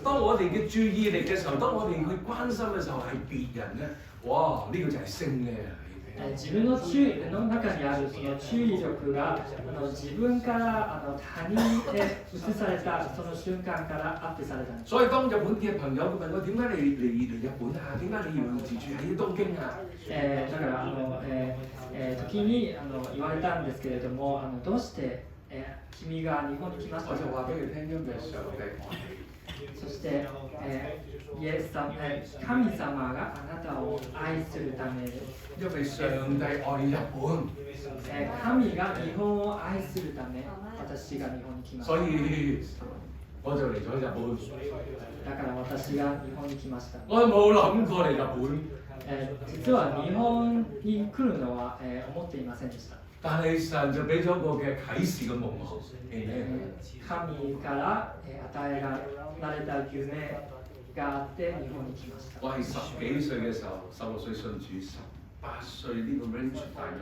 當我哋嘅注意力嘅時候，當我哋去關心嘅時候係別人咧，哇！呢個就係升呢。自分の中にあるその注意力が自分から他人へ移されたその瞬間からアップされたんです。所以當日本嘅朋友問我點解你嚟日本啊？點解你要自住喺東京啊？だから時に言われたんですけれども、どうして君が日本に来ましたか？我就話俾佢聽，因為上帝。そして、イエス様、神様があなたを愛するためです。因為上帝愛日本。神が日本を愛するため、私が日本に来ました。所以我就嚟咗日本。だから私が日本に来ました。我冇諗過嚟日本。実は日本に来るのは、思っていませんでした。但係神就俾咗個嘅啟示嘅夢我。神から與えられた夢があって日本に來ました。我係10幾歲嘅時候，16歲信主，18歲呢個 range 大約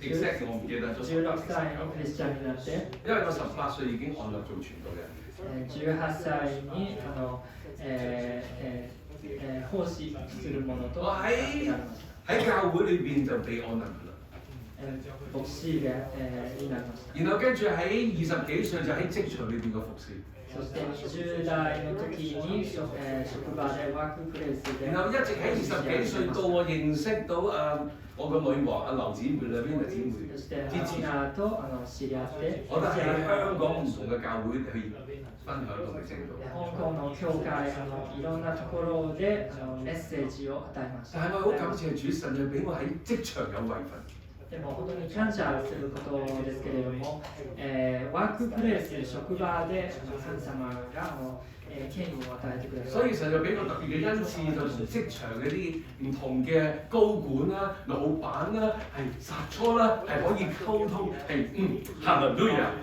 exactly 我唔記得咗。16歳のクリスチャンになって。因為我18歲已經按立做傳道人。18歳に奉仕するものと我喺教會裏邊就被按立㗎啦。牧師嘅になりました。然後跟住喺20幾歲就喺職場裏邊嘅服侍。そして20代の時に職場でワークプレイスで。然後一直喺20幾歲到我認識到我個女王劉姊妹兩邊嘅姊妹。そしてアナと知り合って。我都喺香港唔同嘅教會去分享同埋證道。香港の教會いろんなところでメッセージを与えました。但係我好感謝主，神就俾我喺職場有位份。でも本当に感謝することですけれども、ワークプレイス職場で神様が権威を與えてくれる。所以神就俾我特別嘅恩賜，就同職場嗰啲唔同嘅高管啦、老闆啦、係殺初啦，係可以溝通，係哈利路亞，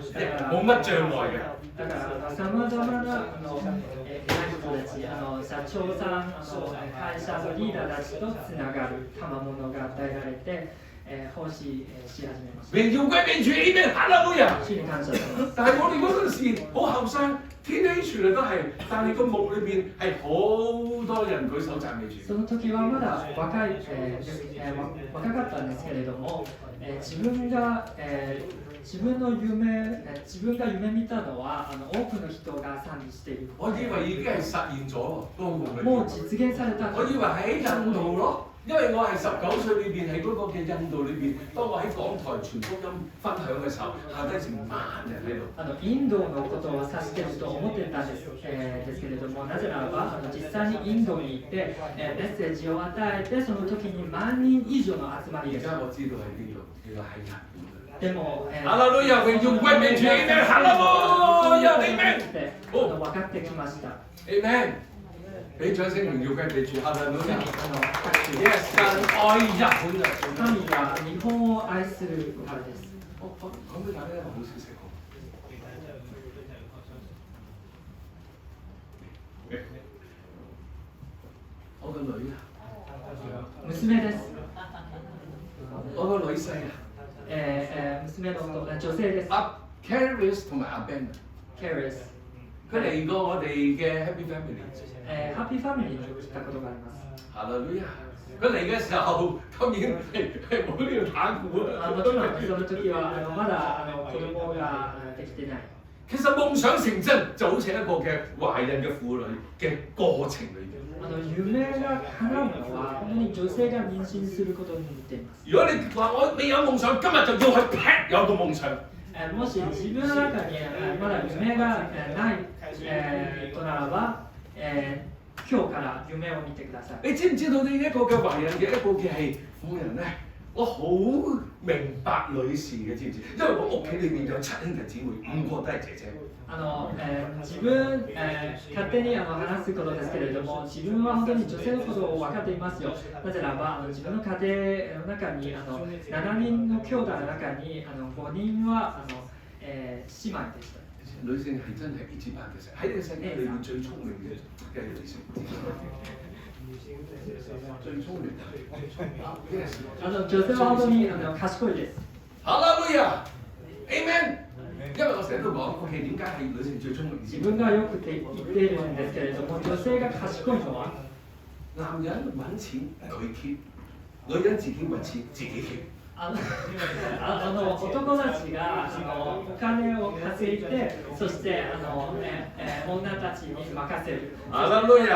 冇乜障礙嘅。だからさまざまな偉い人たち、社長さん、会社のリーダーたちとつながる賜物が与えられて。奉仕し始めました。榮耀歸俾主 ，Amen， 哈利路亞。主に感謝します。但係我哋嗰陣時好後生 ，teenage 嚟都係，但係個夢裏邊係好多人舉手讚美主。その時はまだ若かったんですけれども、自分が夢見たのは多くの人が賛美している。我以為已經係實現咗個夢裏邊。もう実現された。我以為喺印度咯。因為我係19歲裏邊喺嗰個嘅印度裏邊，當我喺港台傳福音分享嘅時候，下低成萬人喺度。インドのことを指していると思ってたんですけれども、なぜならば実際にインドに行ってメッセージを与えて、その時に万人以上の集まりです。而家我知道喺邊度，原來喺日本。でも、哈利路亞，榮耀歸俾主 ，Amen， 哈利路亞 ，Amen。分かってきました。Amen。俾掌聲榮耀歸俾主，哈利路亞。Yes， 神愛日本啊！神が日本を愛するからです。講俾大家一個好消息。我個女娘です。我個女婿娘の女性です。Caris 同埋阿 Ben。Caris。佢嚟過我哋嘅 Happy Family。Happy Family に来たことがあります。哈利路亞！佢嚟嘅時候，當然係冇呢個打鼓啊。もちろんその時はまだ子供ができてない。其實夢想成真就好似一個嘅懷孕嘅婦女嘅過程裏邊。夢が叶うのは本当に女性が妊娠することに似ています。如果你話我未有夢想，今日就要去劈有個夢想。もし自分の中にまだ夢がないとならば、今日から夢を見てください。你知唔知道呢一個嘅懷孕嘅一個嘅係婦人咧？我好明白女士嘅，知唔知？因為我屋企裏邊有7兄弟姊妹，5個都係姐姐。自分、勝手に話すことですけれども、自分は本当に女性のことを分かっていますよ。なぜならば自分の家庭の中に7人の兄弟の中に5人は姉妹でした。女性係真係一級棒嘅，喺呢個世界裏面最聰明嘅女性。最聰明。女性は本当に賢いです。哈利路亞 ，Amen。因為我成日都講，OK，點解係女性最聰明？自分がよく言っているんですけれども、女性が賢いのは男人揾錢佢 keep， 女人自己揾錢自己 keep。男たちがお金を稼いで、そして女たちに任せる。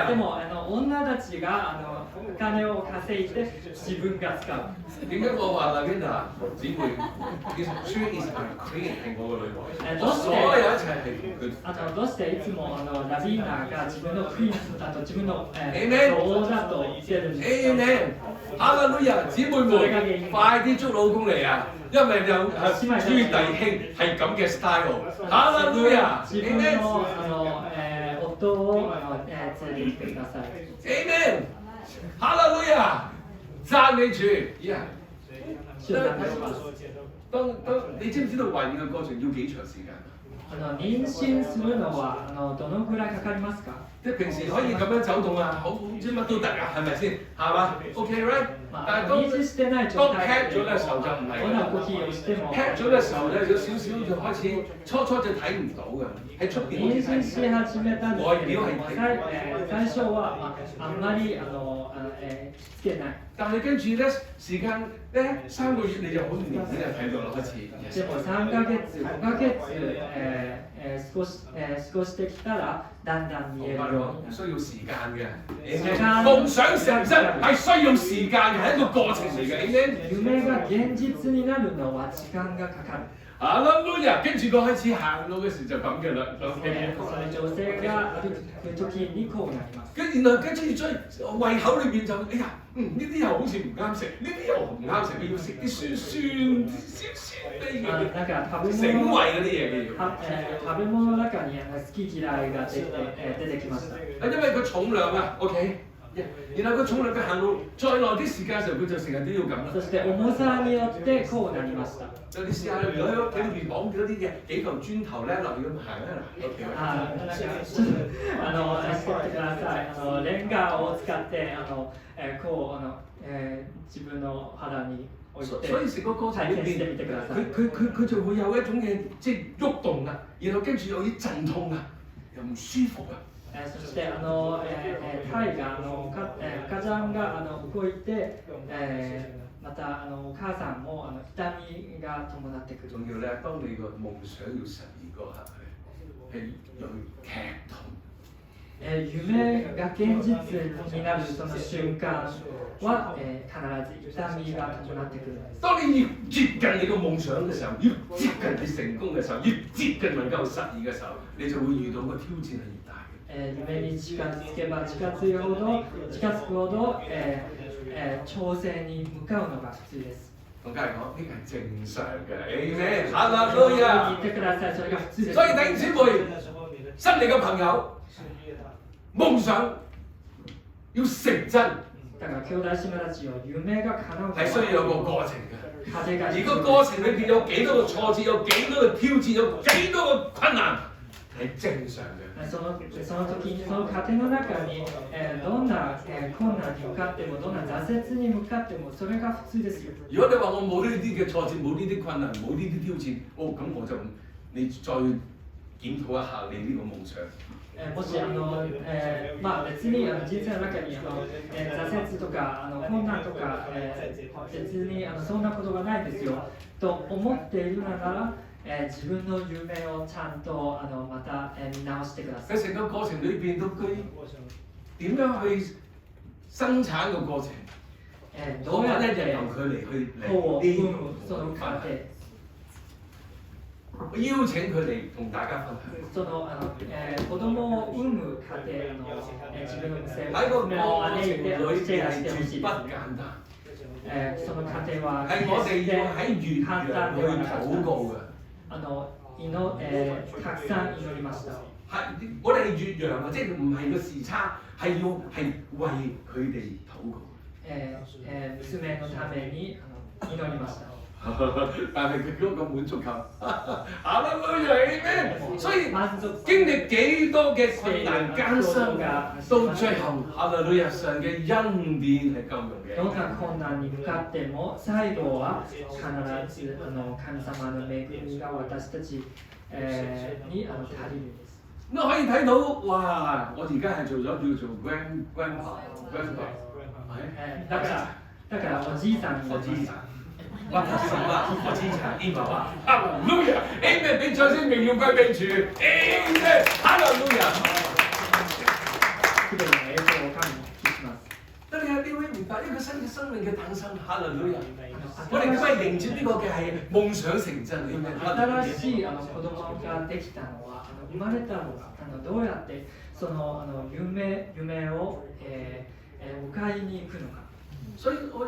でも女たちがお金を稼いで自分が使う。點解我話啦，Linda姊妹，其實書 is my queen 係我個女王，我所有一切係佢。どうしていつもラビーナが自分のクイーン自分の女王だと言ってるんですか。Amen。哈利路亞，姊妹們，快啲捉老公嚟啊！因為有豬弟兄係咁嘅 style。哈利路亞，自分の夫を連れてきてください。Amen。哈利路亞，讚美主。當你知唔知道懷孕嘅過程要幾長時間？妊娠するのはどのくらいかかりますか？即係平時可以咁樣走動啊，好知乜都得啊，係咪先？係嘛 ？OK right？但係妊娠してない狀當態 pat 咗嘅時候就唔係女の呼吸をしても pat 咗嘅時候咧，有少少就開始初就睇唔到嘅，喺出邊好妊似睇唔娠し始めたんですけれども、外表係最初はあんまりつけない。但係跟住咧時間咧3個月你就好明顯就睇到啦開始。でも3ヶ月、5ヶ月、少してきたらだんだん見えるようになる。需要時間嘅，夢想成真係需要時間嘅，係一個過程嚟嘅。夢が現実になるのは時間がかかる。啊啦啦，跟住佢開始行路嘅時就咁嘅啦。その女性が歩く時にこうなります。跟住再胃口裏邊就哎呀，呢啲又好似唔啱食，呢啲又唔啱食，你要食啲酸味嘅。なんか食べ醒物胃嗰啲嘢嘅要。食べ物の中に好き嫌いが出てきました。因為佢重量啊，OK。然後佢重量佢行路再耐啲時間嘅時候，佢就成日都要咁啦。そして重さによってこうなりました。你試下，如果喺屋企裏邊綁咗啲嘅幾嚿磚頭咧，落去咁行咧嗱，OK。してください。レンガを使ってこう自分の腹に置いて所以成個過程裏邊，佢就會有一種嘅即係喐動啊，然後跟住有啲陣痛啊，又唔舒服啊。そして胎が火山が動いて、またお母さんも痛みが伴ってくる。仲要咧，當你個夢想要實現嗰刻係有劇痛。夢が現実になるその瞬間は、必ず痛みが伴ってくるんです。當你越接近你個夢想嘅時候，越接近你成功嘅時候，越接近能夠實現嘅時候，你就會遇到個挑戰係越大嘅。夢に近づけば近づくほど、挑戦に向かうのが普通です。同家人講，呢個係正常嘅，Amen，哈利路亞。言ってください、それが普通です。所以弟兄姊妹，新嚟嘅朋友，夢想要成真，だから兄弟姉妹たちよ、夢が叶う係需要有個過程嘅。而個過程裏邊有幾多個挫折，有幾多個挑戰，有幾多個困難，係正常嘅。その時その過程の中に、どんな、困難に向かってもどんな挫折に向かってもそれが普通ですよ。如果你話我冇呢啲嘅挫折，冇呢啲困難，冇呢啲挑戰，咁我就你再檢討一下你呢個夢想。もし別に人生の中に挫折とか困難とか、別にそんなことがないですよと思っているなら、自分の夢をちゃんとまた見直してください。喺成個過程裏邊都佢點樣去生產個過程？どうやって由佢嚟去子を嚟産むその過程。邀請佢嚟同大家分享。その子供を産む過程自分の娘喺個を招いてシェアしてほしいです。不簡單。その過程は係我哋要喺越簡洋単ではなかった禱告嘅。たくさん祈りました。係我哋係越洋啊，即係唔係個時差，係為佢哋禱告。娘のために祈りました。但係佢嗰個滿足感，哈利路亞咩？所以經歷幾多嘅困難艱辛，到最後哈利路亞上嘅恩典係夠用嘅。どんな困難に向かっても最後は必ず神様の恵みが私たちに足りるんです。咁可以睇到，哇！我而家係做咗叫做 grandpa，だからおじいさんになりました。我什麼？我支持英文話，哈利路亞 ，Amen！ 俾掌聲榮耀歸俾主 ，Amen！ 哈利路亞。すべての栄光を神に寄します。當你喺呢位明白一個新嘅生命嘅誕生，哈利路亞。我哋今日迎接呢個嘅係夢想成真嘅。新しい子供ができたのは生まれたのがどうやってその夢を迎えに行くのか。所以我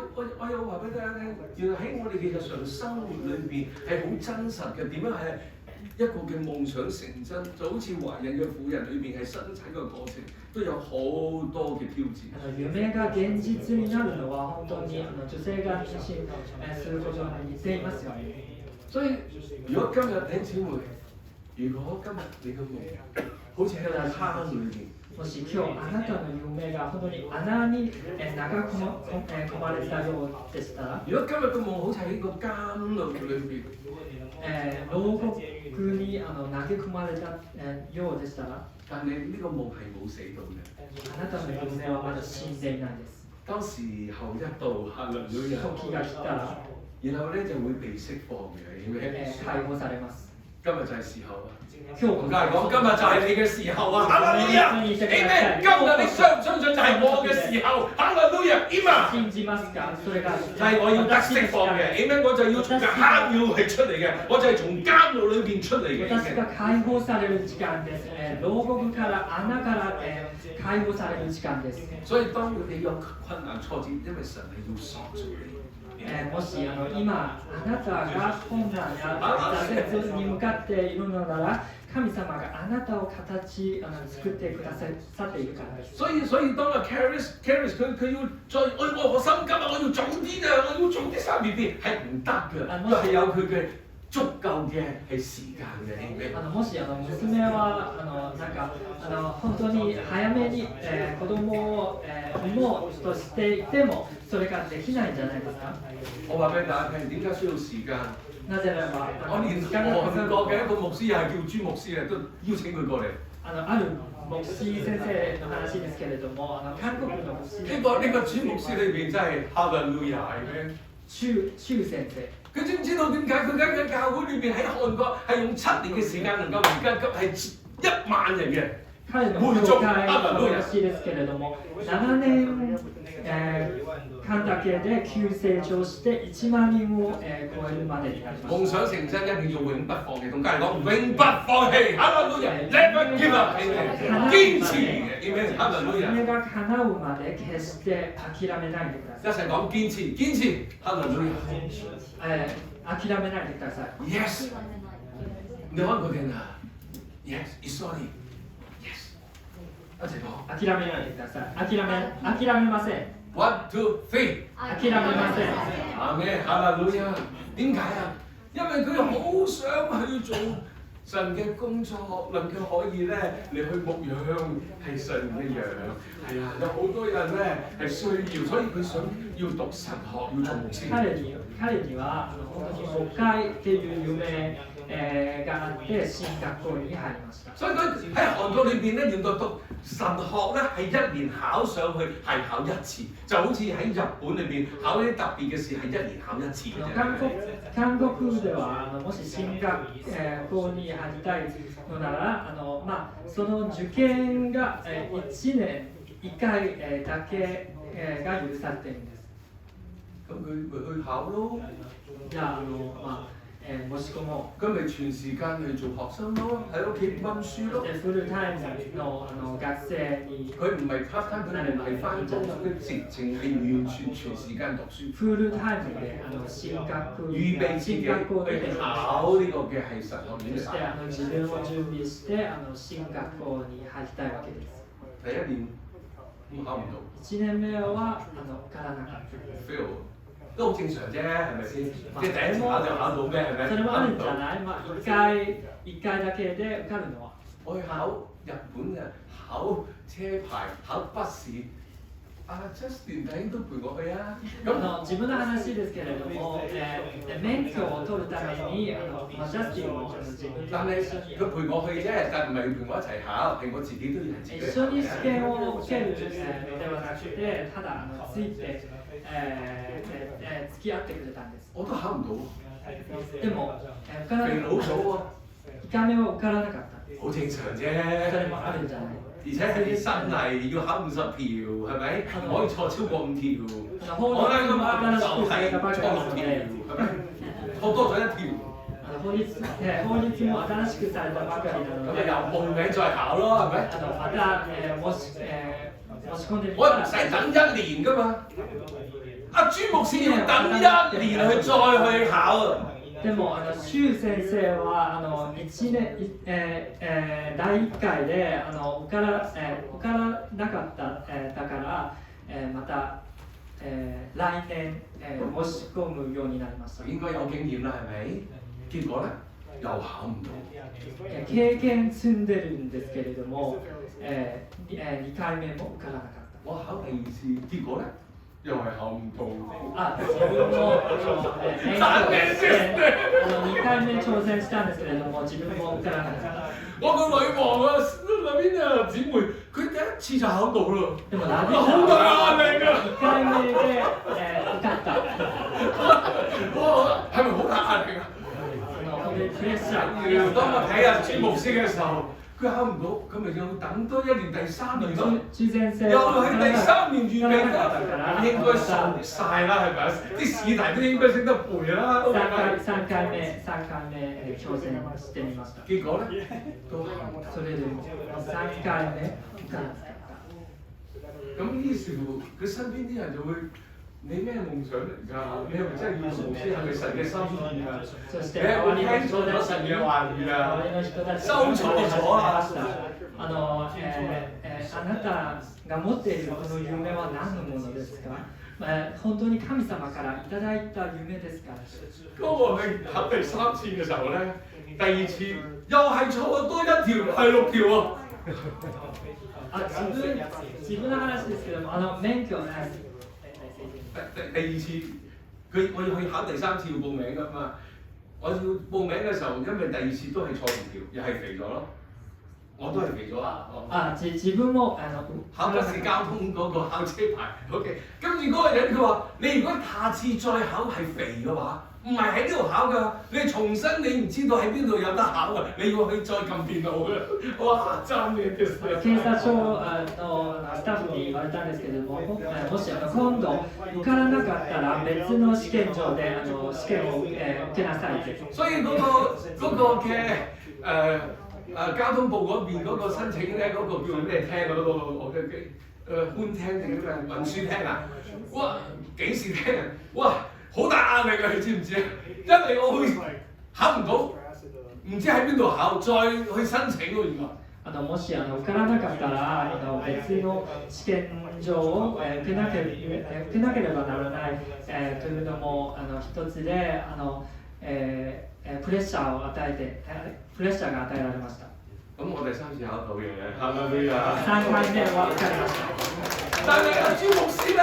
有話俾大家聽，原來喺我哋嘅日常生活裏邊係好真實嘅。點樣係一個嘅夢想成真，就好似懷孕嘅婦人裏邊係生產嘅過程，都有好多嘅挑戰。夢が現実になるのは本当に女性が妊娠することに似ていますよね。所以如果今日弟兄姊妹，如果今日你嘅夢好似喺個坑裏邊，もし今日あなたの夢が本当に穴に込まれたようでしたら、如果今日嘅夢好似喺個監獄裏邊，牢獄に投げ込まれたようでしたら、但係呢個夢係冇死到嘅。あなたの夢はまだ死んでいないです。當時候一到，哈利路亞，時が来たら、然後咧就會被釋放嘅，係咪？解放されます。今日就係時候啊！今日同家人講，今日就係你嘅時候啊！哈利路亞，Amen！今日你相唔相信就係我嘅時候？哈利路亞，Amen！信じますか？それが就係我要得釋放嘅，Amen！我就要從監獄係出嚟嘅，我就係從監獄裏邊出嚟嘅。私が解放される時間です。牢獄から穴から解放される時間です。所以當你有困難挫折，因為神係要塑造你。もし今あなたが困難や挫折に向かっているのなら、神様があなたを作ってくださっているからです。所以當阿 Caris 佢要再我心急啊！我要早啲啊！我要早啲生 BB 係唔得嘅，因為係有佢嘅足夠嘅係時間嘅。もし娘は本當に早めに子供を産もうとしていてもそれができないんじゃないですか。我話俾大家聽，點解需要時間？なぜならば我連韓國嘅一個牧師又係叫朱牧師嘅，都邀請佢過嚟。ある牧師先生の話ですけれども、韓國の牧師呢個朱牧師裏邊真係哈利路亞嘅。朱先生。佢知唔知道點解佢間教會裏邊喺韓國係用7年嘅時間能夠而家急係1萬人嘅？彼の教会の話ですけれども、7年間だけで急成長して1萬人を超えるまでになりました。夢想成真一定要永不放棄，同家人講永不放棄，哈利路亞 ，never give up，堅持嘅，哈利路亞。夢が叶うまで決して諦めないでください。一齊講堅持，哈利路亞。諦めないでください。Yes，你可能覺得啊 ，Yes，it's sorry。一齊講。諦めないでください。諦めません。One, two, three。諦めません。阿們，哈利路亞。點解啊？因為佢好想去做神嘅工作，能夠可以咧嚟去牧養係神嘅羊。係啊，有好多人咧係需要，所以佢想要讀神學，要做牧師。彼には本当に牧会っていう夢があって進學校に入りました。所以佢喺韓國裏邊咧，原來讀神學咧係1年考上去係考1次，就好似喺日本裏邊考啲特別嘅試係1年考1次嘅啫。韓国ではもし進學校に入りたいのならその受験が1年1回だけが許されているんです。咁佢咪去考咯。じゃあ申し込もう。咁咪全時間去做學生咯，喺屋企温書咯。フルタイムの學生に。佢唔係 part time，佢唔係翻工，佢直情係完全全時間讀書。フルタイムで進學預備自己去考呢個嘅係神學院。そして自分を準備して進學校に入りたいわけです。第1年考唔到。1年目は受からなかった。fail。都好正常啫，係咪先？即係第一次考就考到咩？係咪？それもあるんじゃない？1回だけで受かるのは。我去考日本嘅考車牌、考筆試，Justin 弟兄都陪我去啊。自分の話ですけれども、免許を取るためにジャスティンも自分で。但係佢陪我去啫，但唔係陪我一齊考，係我自己都要自己。一緒に試験を受けるのではなくて、ただついて付き合ってくれたんです。我都考唔到。でも受からなかった。肥佬組喎。1回目は受からなかった。好正常啫。それもあるんじゃない。而且係新例要考50條，係咪？唔可以錯超過5條。我啱啱就係錯6條，係咪？錯多咗1條。法律も新しくされたばかりなので。咁又報名再考咯，係咪？また申し込んでみたら。我唔使等1年㗎嘛。阿朱牧師要等1年去再去考啊。でも周先生は1年第1回で受からなかっただからまた来年申し込むようになりました。應該有經驗啦，係咪？結果咧？又考唔到。経験積んでるんですけれども、2回目も受からなかった。我考第2次，結果咧又係考唔到。自分も2回目挑戦したんですけれども、自分も受からなかった。我個女王啊，裏邊啊姊妹，佢第一次就考到啦。でも好大壓力啊2回目で、受かった。哇，係咪好大壓力啊？プレッシャー。當我睇下朱牧師嘅時候，佢考唔到，佢咪要等多1年第3年咯。又係第3年預備啦，應該熟晒啦，係咪？啲試題都應該識得背啦。3回目挑戦してみました。結果咧，都それでも3回目受からなかった。咁於是乎，佢身邊啲人就會。你咩夢想嚟㗎？你係咪真係要牧師？係咪神嘅心意啊？你有冇聽錯咗神嘅話語啊？收錯咗啊！あなたが持っているこの夢は何のものですか？本当に神様からいただいた夢ですか？當我去考第3次嘅時候咧，第2次又係錯咗多1條，係6條喎。自分の話ですけども、免許の話。第2次，我要去考第3次要報名㗎嘛。我要報名嘅時候，因為第2次都係錯2條，又係肥咗咯。我都係肥咗啊！自分も考筆試交通嗰個考車牌 ，OK。跟住嗰個人佢話：你如果下次再考係肥嘅話，唔係喺呢度考㗎，你重新你唔知道喺邊度有得考㗎，你要去再撳電腦㗎。哇！真嘅ですね。警察署のスタッフに言われたんですけれども、もし今度受からなかったら別の試験場で試験を受けなさいって。所以嗰個嘅交通部嗰邊嗰個申請咧，嗰個叫咩廳嗰個我嘅官廳定咩運輸廳啊？哇！警視廳啊！哇！好大壓力啊！你知唔知啊？因為我去考唔到，唔知喺邊度考，再去申請喎原來。もし受からなかったら別の試験場を受けなければならないというのも一つでプレッシャーが与えられました。咁我第3次考到嘅，考到邊啊？3回目は受かりました。但係阿朱牧師咧，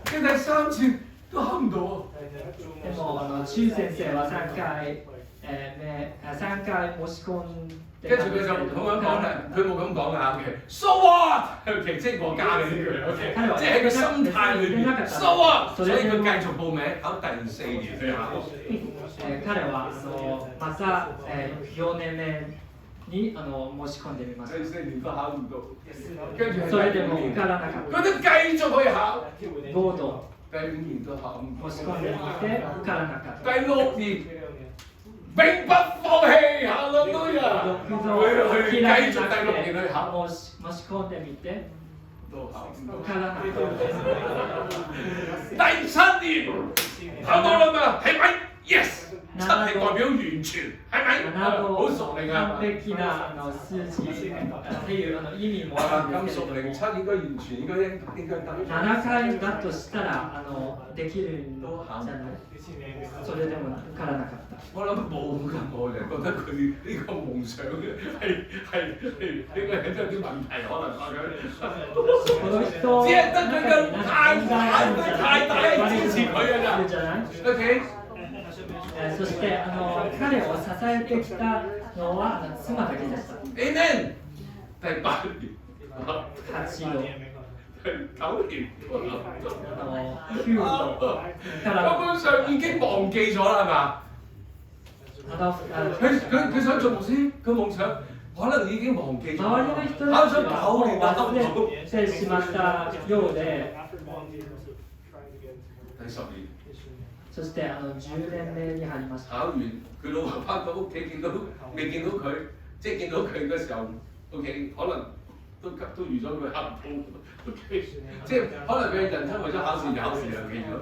佢第3次都考唔到啊。でも朱先生は3回申し込んで。跟住佢就咁樣講咧，佢冇咁講㗎 ，OK。So what？OK， 即係我加嘅呢句 ，OK， 即係喺個心態裏邊。So what？所以佢繼續報名考第4年去考。彼はまた4年目に申し込んでみました。第4年都考唔到，跟住それでも受からなかった。佢都繼續去考。5度。第5年都考唔到。申し込んでみて受からなかった。第6年永不放棄，哈利路亞！佢繼續第6年去考。申し込んでみて都考唔到。受からなかった。第7年考到啦嘛，係咪 ？Yes。7係代表完全，係咪？好熟練啊！完璧な數字っていう意味もあるんですけれども。咁熟練7應該完全應該得。7回だとしたらできるんじゃない？それでも受からなかった。我諗冇㗎，我就覺得佢呢個夢想係呢個係有啲問題可能話佢。只係得佢嘅太大支持佢㗎咋。OK。そして彼を支えてきたのは妻だけでした。Amen。第8年。8度。9年。9度。根本上已經忘記咗啦，係嘛？佢想做牧師，個夢想可能已經忘記咗。考咗9年都考唔到。してしまったようで。第10年。そして10年目に入りました。考完佢老婆翻到屋企未見到佢，即係見到佢嘅時候 ，OK， 可能都預咗佢考唔到 ，OK， 即係可能佢嘅人生為咗考試而考試啊，記咗。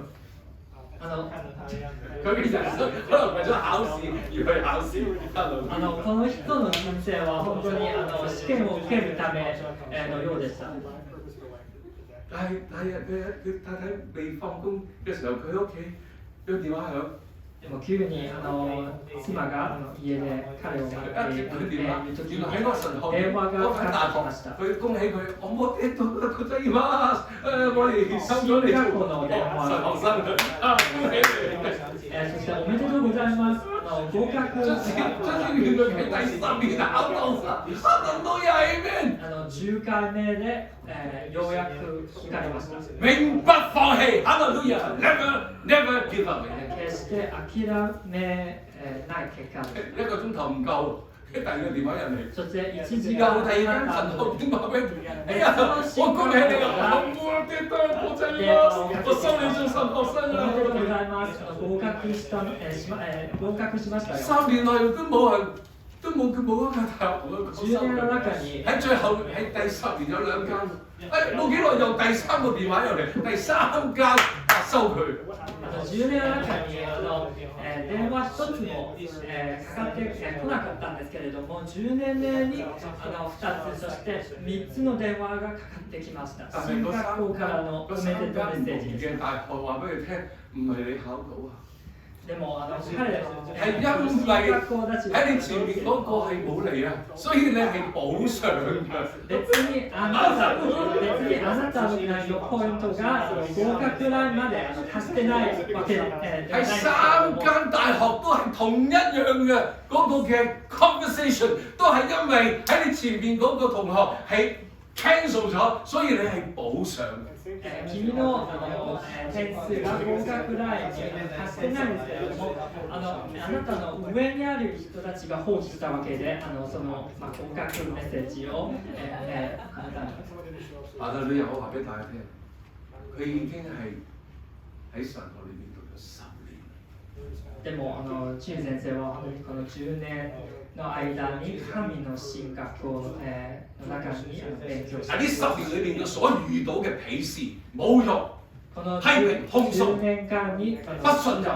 佢嘅人生可能為咗考試而去考試。この人の人生は本当に試験を受けるためのようでした。但係佢太太未放工嘅時候，佢喺屋企有電話響，でも急に妻が家で彼を待っている時に電話がかかってきました。佢恭喜佢，我冇聽到佢真係嗎？我哋收咗你做神學生啊！恭喜你！そしておめでとうございます。合格。原來係第10年考到呀，Amen！10回目で、ようやく受かりました。永不放棄，哈利路亞 ！Never give up！決して諦めない結果です。1個鐘頭唔夠。第二個電話入嚟，そして1時又間第二間神學電話俾哎呀，我恭喜你啊！我跌到我真係我收你做神學生啦！おめでとうございます。合格しましたよ。3年內都冇人，都冇佢冇一間大學我10年の中に喺最後喺第10年有2間，冇幾耐又第3個電話入嚟，第3間收佢。10年の中に電話一つも、かかってこなかったんですけれども、10年目に2つ、そして3つの電話がかかってきました。新学校からのおめでとうメッセージです。大學話俾佢聽，唔係你考到啊！でも彼係因為喺你前面嗰個係冇嚟啊，所以你係補償㗎。別にあなたのポイントが合格ラインまで達してないわけではない。係3間大學都係同一樣嘅嗰個嘅 conversation， 都係因為喺你前面嗰個同學係 cancel 咗，所以你係補償。君の点数が合格ラインに達してないんですけれども、あなたの上にある人たちが放棄したわけで、その合格メッセージを啊！你又我話俾大家聽，佢已經係喺神學裏面讀咗10年。でも中先生はこの10年の間に神の神學校の中に勉強して。喺呢10年裏面嘅所遇到嘅鄙視、侮辱、この批評、控訴、10年間に不信任，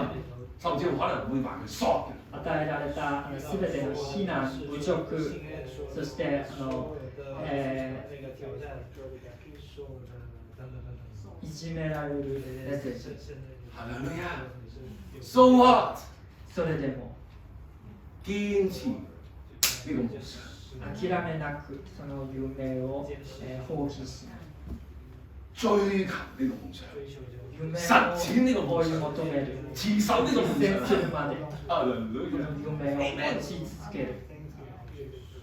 甚至可能會話佢傻嘅。与えられたすべての非難、侮辱、そしていじめられるメッセージ。ハレルヤ。So what？それでも堅持呢個夢想。諦めなくその夢を放棄しない。追求呢個夢想。實踐呢個夢想。持守呢個夢想。ハレルヤ。夢を持ち続ける。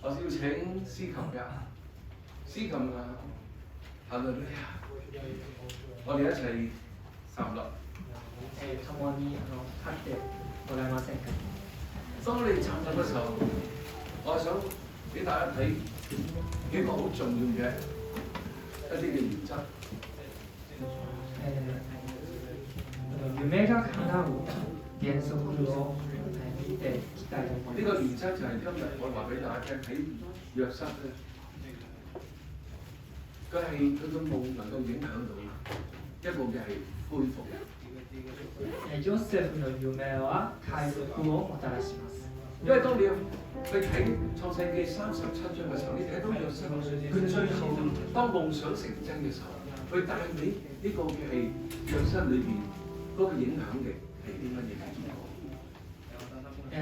我要請司琴㗎，司琴啊，ハレルヤ。我哋一齊站立。共に立ってもらえませんか。當我哋站立嘅時候，我想俾大家睇幾個好重要嘅一啲嘅原則。夢が叶う原則を見ていきたいと思います。呢個原則就係今日我話俾大家聽喺約瑟咧，佢個夢能夠影響到一個嘅係恢復。ヨセフの夢は回復をもたらします。因為當你去睇創世記37章嘅時候，你睇到約瑟佢最後當夢想成真嘅時候，佢帶俾呢個嘅係約瑟裏邊嗰個影響力係啲乜嘢嘅結果？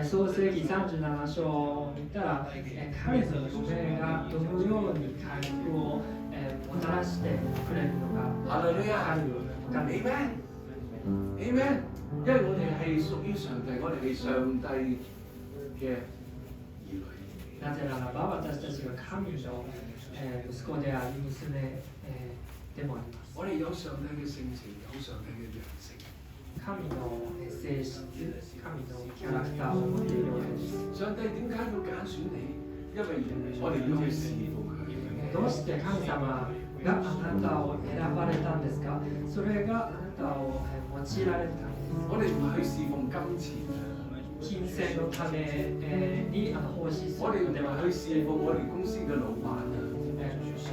創世記37章を見たら、彼の夢がどのように回復をもたらしてくれるのか分かるわけです。Amen， 因為我哋係屬於上帝，我哋係上帝嘅兒女。なぜならば私たちが神の息子であり娘でもあります。我哋有上帝嘅性情，有上帝嘅樣性。神の性質、神のキャラクターを持っているわけです。上帝點解要揀選你？因為我哋要去侍奉佢。どうして神様があなたを選ばれたんですか？それがあなたを用いられたんです。我哋唔係去侍奉金錢。金銭のために奉仕す我哋唔るのではなく係去侍奉我哋公司嘅老闆。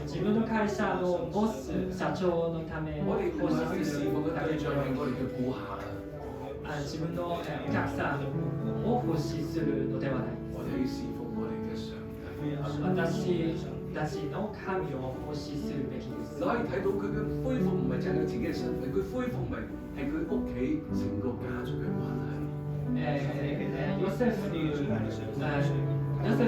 自分の会社のボス、社長のために我哋唔奉係去仕する侍奉嘅だけでは對象係我哋嘅顧客。自分のお客さんを奉仕するのではない。我哋去侍奉我哋嘅上帝。私たちの神を奉仕するべきです。你可以睇到佢嘅恢復唔係淨係自己嘅身體，佢恢復咪係佢屋企成個家族嘅關係。ヨセ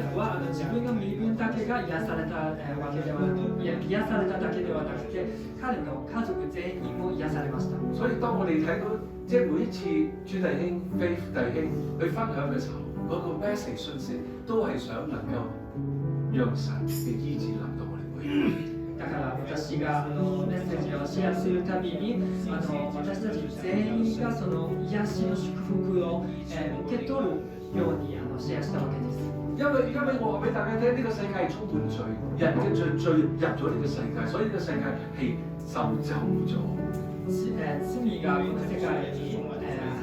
フは自分の身分だけが癒されたわけではなく、癒されただけではなくて、彼の家族全員も癒されました。所以當我哋睇到即係每一次朱弟兄、Faith 弟兄去分享嘅時候，嗰、個 message 信息都係想能夠讓神嘅醫治臨到我哋每一個。だから私がメッセージをシェアするたびに私たち全員がその癒しの祝福を、受け取るようにシェアしたわけです。因為我話俾大家聽，呢、個世界係充滿罪，人嘅罪入咗呢個世界，所以呢個世界係受咒咗。罪がこの世界に、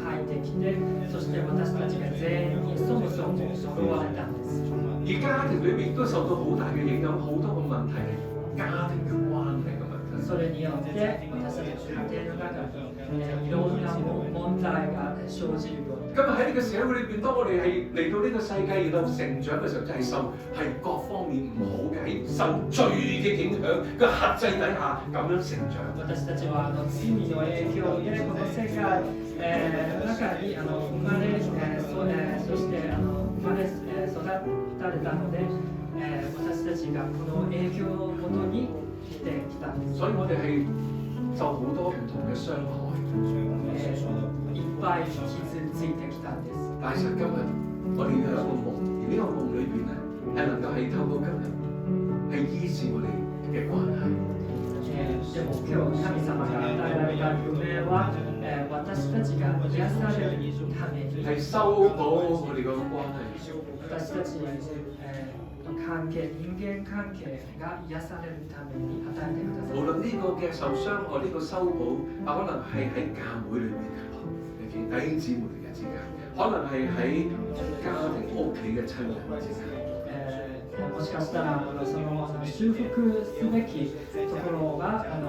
入ってきて、そして私たちが全員にそもそも呪われたんです。而家庭裏面都受到好大嘅影響，好多個問題係家庭嘅關係嘅問題。それによって私たちの家庭の中に、いろんな問題が生じるように。今日喺呢個社會裏邊，當我哋係嚟到呢個世界然後成長嘅時候，就係係各方面唔好嘅，喺受罪嘅影響嘅轄制底下咁樣成長。私たちは罪の影響でこの世界の中に生まれ、そして生まれ育たれたので、私たちがこの影響をもとに生きてきた。所以我哋係受好多唔同嘅傷害。いっぱい傷ついてきたんです。但係神今日我哋有一個夢，而呢個夢裏邊咧係能夠係透過今日係醫治我哋嘅關係。でも今日神様が与えられた夢は、私たちが癒されるために係修補我哋個關係。私たちの関係、人間関係が癒されるために与えてください。無論呢個嘅受傷害，呢個修補，可能係喺教會裏面嘅弟兄姊妹嘅之間，可能係喺家庭屋企嘅親人之間。もしかしたらその修復すべきところが家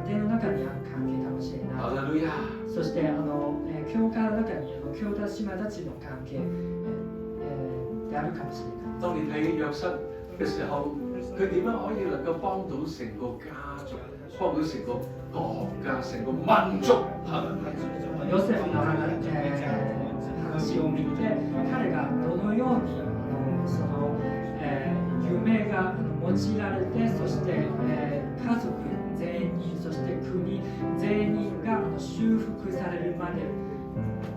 庭の中にある関係かもしれない。ハレルヤ。そして教会の中に兄弟姉妹たちの関係、であるかもしれない。當你睇約瑟嘅時候，佢點樣可以能夠幫到成個家族，幫到成個國家、成個民族？ヨセフの話を見て、彼がどのようにその、夢が用いられて、そして、家族全員、そして国全員が修復されるまで。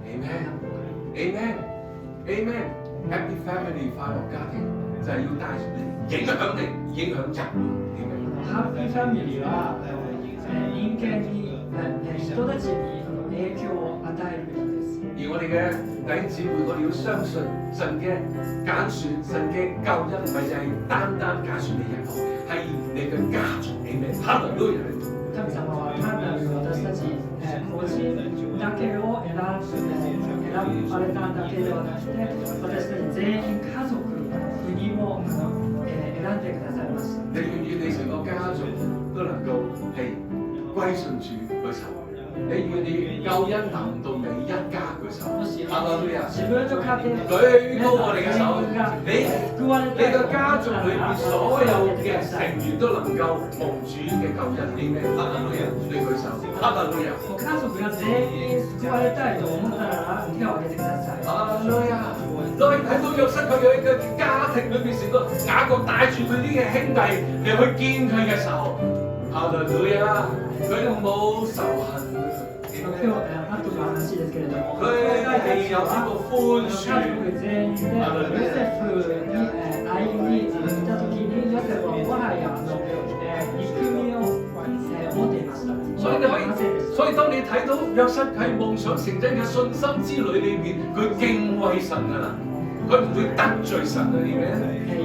Amen. Amen. Amen. Happy family 快樂家庭就係要帶影響力、影響人。Happy family は人間に、人たちに影響を與えるべきです。而我哋嘅弟兄姊妹，我哋要相信神嘅揀選，神嘅救恩唔係就係單單揀選你一個，係你嘅家族裏面哈利路亞。神様は単なる私たち個人だけを選ばれただけではなくて、私たち全員家族、国も選んでくださいました。你願意你成個家族都能夠係歸順主嘅手？你願意救恩臨到你一家嘅手？哈利路亞！自分の家庭舉高我哋嘅手，你嘅家族裏面所有嘅成員都能夠蒙主嘅救恩，你咩？哈利路亞！你舉手，哈利路亞！家族が全員救われたいと思ったら手を挙げてください。哈利路亞！當你睇到約瑟佢嘅家庭裏面成個雅各帶住佢啲嘅兄弟嚟去見佢嘅時候，哈利路亞！佢冇仇恨。今日後の話ですけれども、佢係有呢個寬恕。家族全員でヨセフに会いに行った時に、ヨセフはもはや憎みを持っていました。所以當你睇到約瑟喺夢想成真嘅信心之旅裏面，佢敬畏神㗎啦，佢唔會得罪神啊，點解？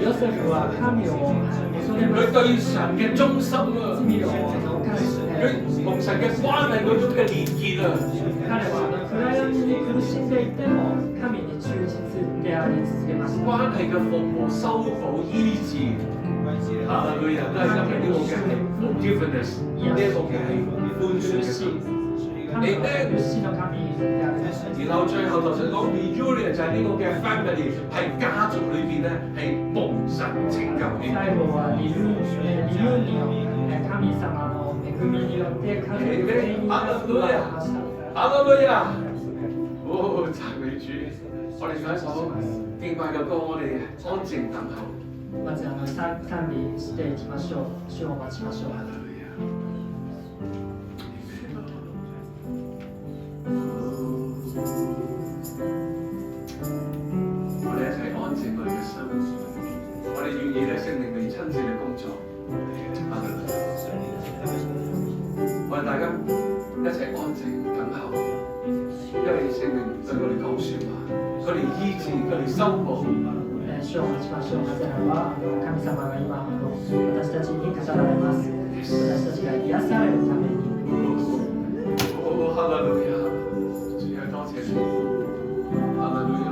ヨセフは神を恐れます。佢對神嘅忠心啊，佢同神嘅關係嗰種嘅連結啊。彼は暗闇に苦しんでいても神に忠実であり続けました。關係嘅服務、修補、醫治，哈利路亞都係因為呢個嘅係 forgiveness，呢一個嘅係寬恕嘅心。然後最後頭先講 reunion 就係呢個嘅 family， 係家族裏邊咧係蒙神拯救嘅。最後はリユニオン、神様の恵みによって家族全員が救われました。哈利路亞！哦，讚美主！我哋唱一首敬拜嘅歌，我哋安靜等候。まず賛美していきましょう。主を待ちましょう。我哋一齊安靜我哋嘅心，我哋願意咧聖靈嚟親自嘅工作。我哋大家一齊安靜等候，因為聖靈對我哋講説話，佢哋醫治，佢哋修補。主を待ちましょう。なぜならば神様が今私たちに語られます。私たちが癒されるために。哦，哈利路亞！主啊，多謝你，哈利路亞！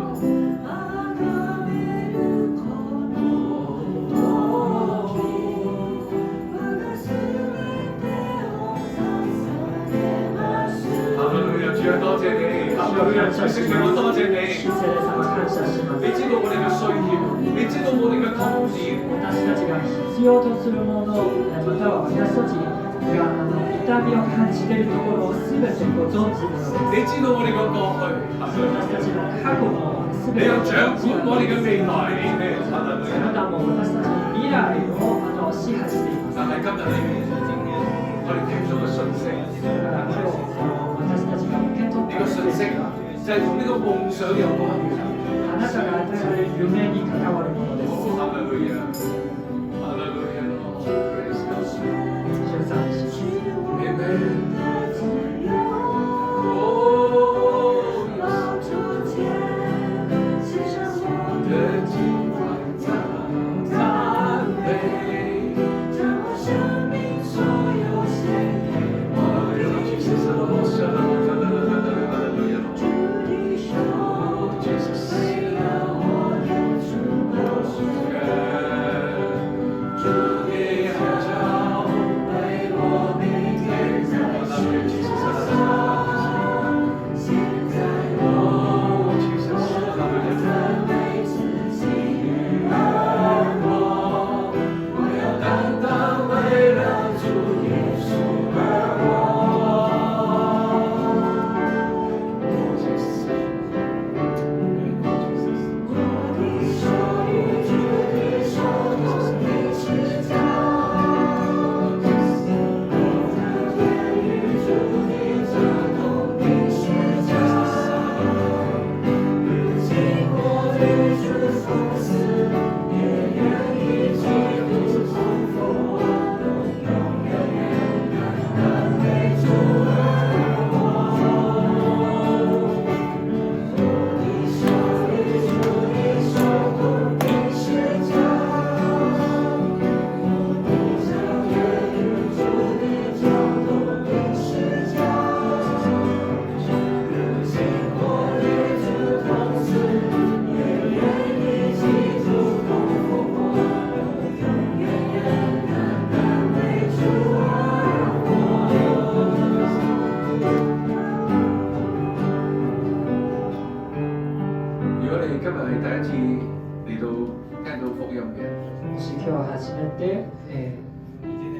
多謝你，哈利路亞！聖靈我多謝你，你知道我哋嘅需要，你知道我哋嘅痛點。私たちが必要とするもの、または私たちが痛みを感じているところをすべてご存知なのです。你知道我哋嘅過去，私たちの過去もすべて你有掌管我哋嘅未來。あなたも私たちの未來を支配しています。但係今日我哋聽到嘅訊息，だから今日私たちが受け取った呢個訊息就係同呢個夢想有關嘅。あなたが与えられる夢に関わるものです。哈利路亞，哈利路亞，Praise God。Amen。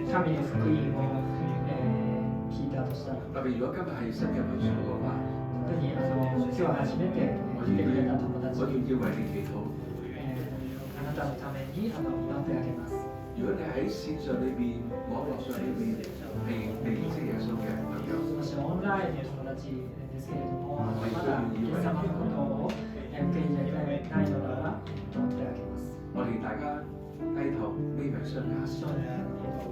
神の福音を、聞いたとしたら、特別如果今日係新入去主嘅話，特に今日初めて来てくれた友達、我願意為你祈禱。あなたのために祈ってあげます。如果你喺線上裏邊、網絡上裏邊係未認識耶穌嘅朋友，もしオンラインの友達ですけれども、まだイエス様のことを受け入れてないのなら祈ってあげます。我哋大家低頭眯埋雙眼。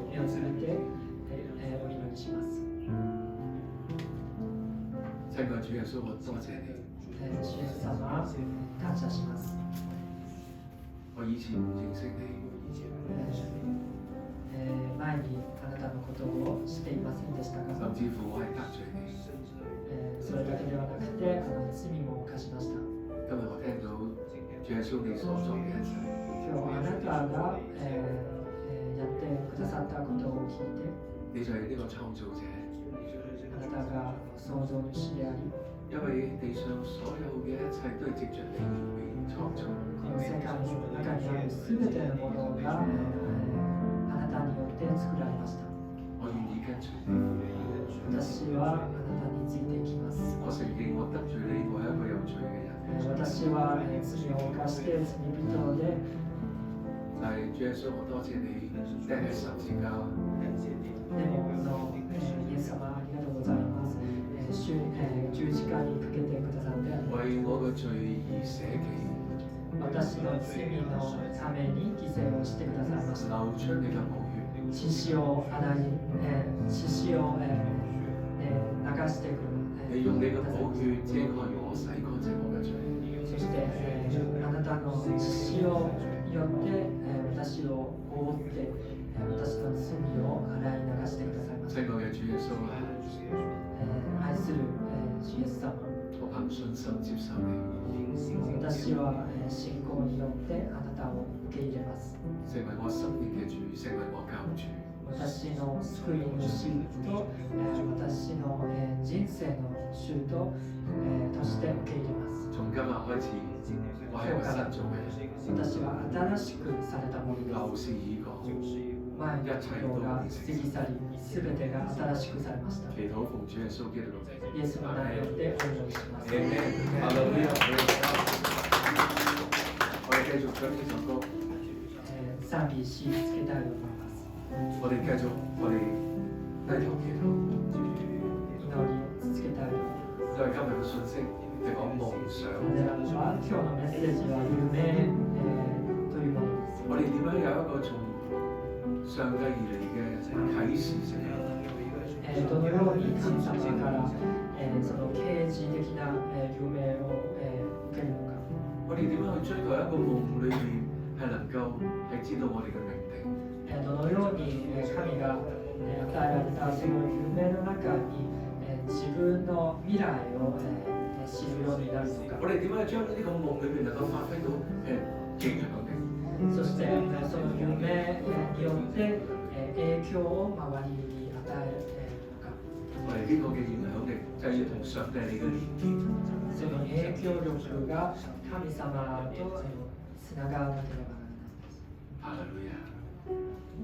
目をつぶってお祈りします。親愛主耶穌，我多謝你。主耶穌様、感謝します。我以前唔認識你。前にあなたのことをしていませんでしたが、甚至乎我係得罪你。それだけではなくて罪も犯しました。今日我聽到主耶穌你所做嘅一切。今日あなたが、やってくださったことを聞いて、你就係呢個創造者。あなたが創造主であり、因為地上所有嘅一切都係藉着你而被創造。この世界の中にあるすべてのものが、あなたによって作られました。我願意跟隨你。私はあなたについていきます。我承認我得罪你，我係一個有罪嘅人。私は罪を犯して罪人で、但係主耶穌，我多謝你釘喺十字架。でもイエス様ありがとうございます。十字架にかけてくださって、為我嘅罪而捨己。私の罪のために犠牲をしてくださいました。流出你嘅寶血。血潮を流してくる。你用你嘅寶血遮蓋我，洗乾淨我嘅罪。そして、あなたの血潮によって、私を覆って、私の罪を洗い流してくださいました。親愛嘅主耶穌啊，愛する、主イエス様。我憑信心接受你。私は、信仰によってあなたを受け入れます。成為我生命嘅主，成為我救主。私の救い主と、私の、人生の主と、として受け入れます。從今日開始，我係一個新造嘅人。私は新しくされたものです。舊事已過，前のことが過ぎ去り、すべてが新しくされました。祈禱奉主耶穌基督嘅名。イエスの名によってお祈りします。哈利路亞！我哋繼續唱呢首歌。賛美しつけたいと思います。我哋繼續，我哋低頭祈禱。祈りを続けたいと思います。因為今日嘅信息係講夢想。今日のメッセージは夢、というものです。我哋點樣有一個從上帝而嚟嘅啟示性？どのように神様から、その啓示的な、夢を、受けるのか。我哋點樣去追求一個夢裏面係能夠係知道我哋嘅命定？どのように神が与えられたその夢の中に自分の未来を知るようになるのか。我哋點樣將呢個夢裏面能夠發揮到影響力？そしてその夢によって影響を周りに与えるのか。我哋呢個嘅影響力就係要同上帝你嘅連結。その影響力が神様とつながらなければならない。哈利路亞！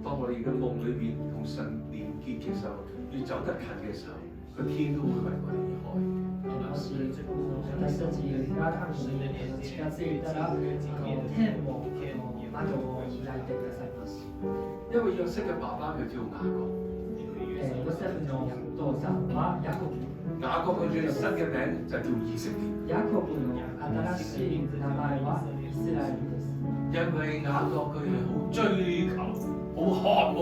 當我哋嘅夢裏面同神連結嘅時候，越走得近嘅時候，個天都會為我哋而開。もし私たちが神に近づいたら、天も窓を開いてくださいます。因為約瑟嘅爸爸佢叫雅各。ヨセフのお父さんはヤコブ。雅各佢嘅新嘅名就叫以色列。ヤコブの新しい名前はイスラエルです。因為雅各佢係好追求、好渴慕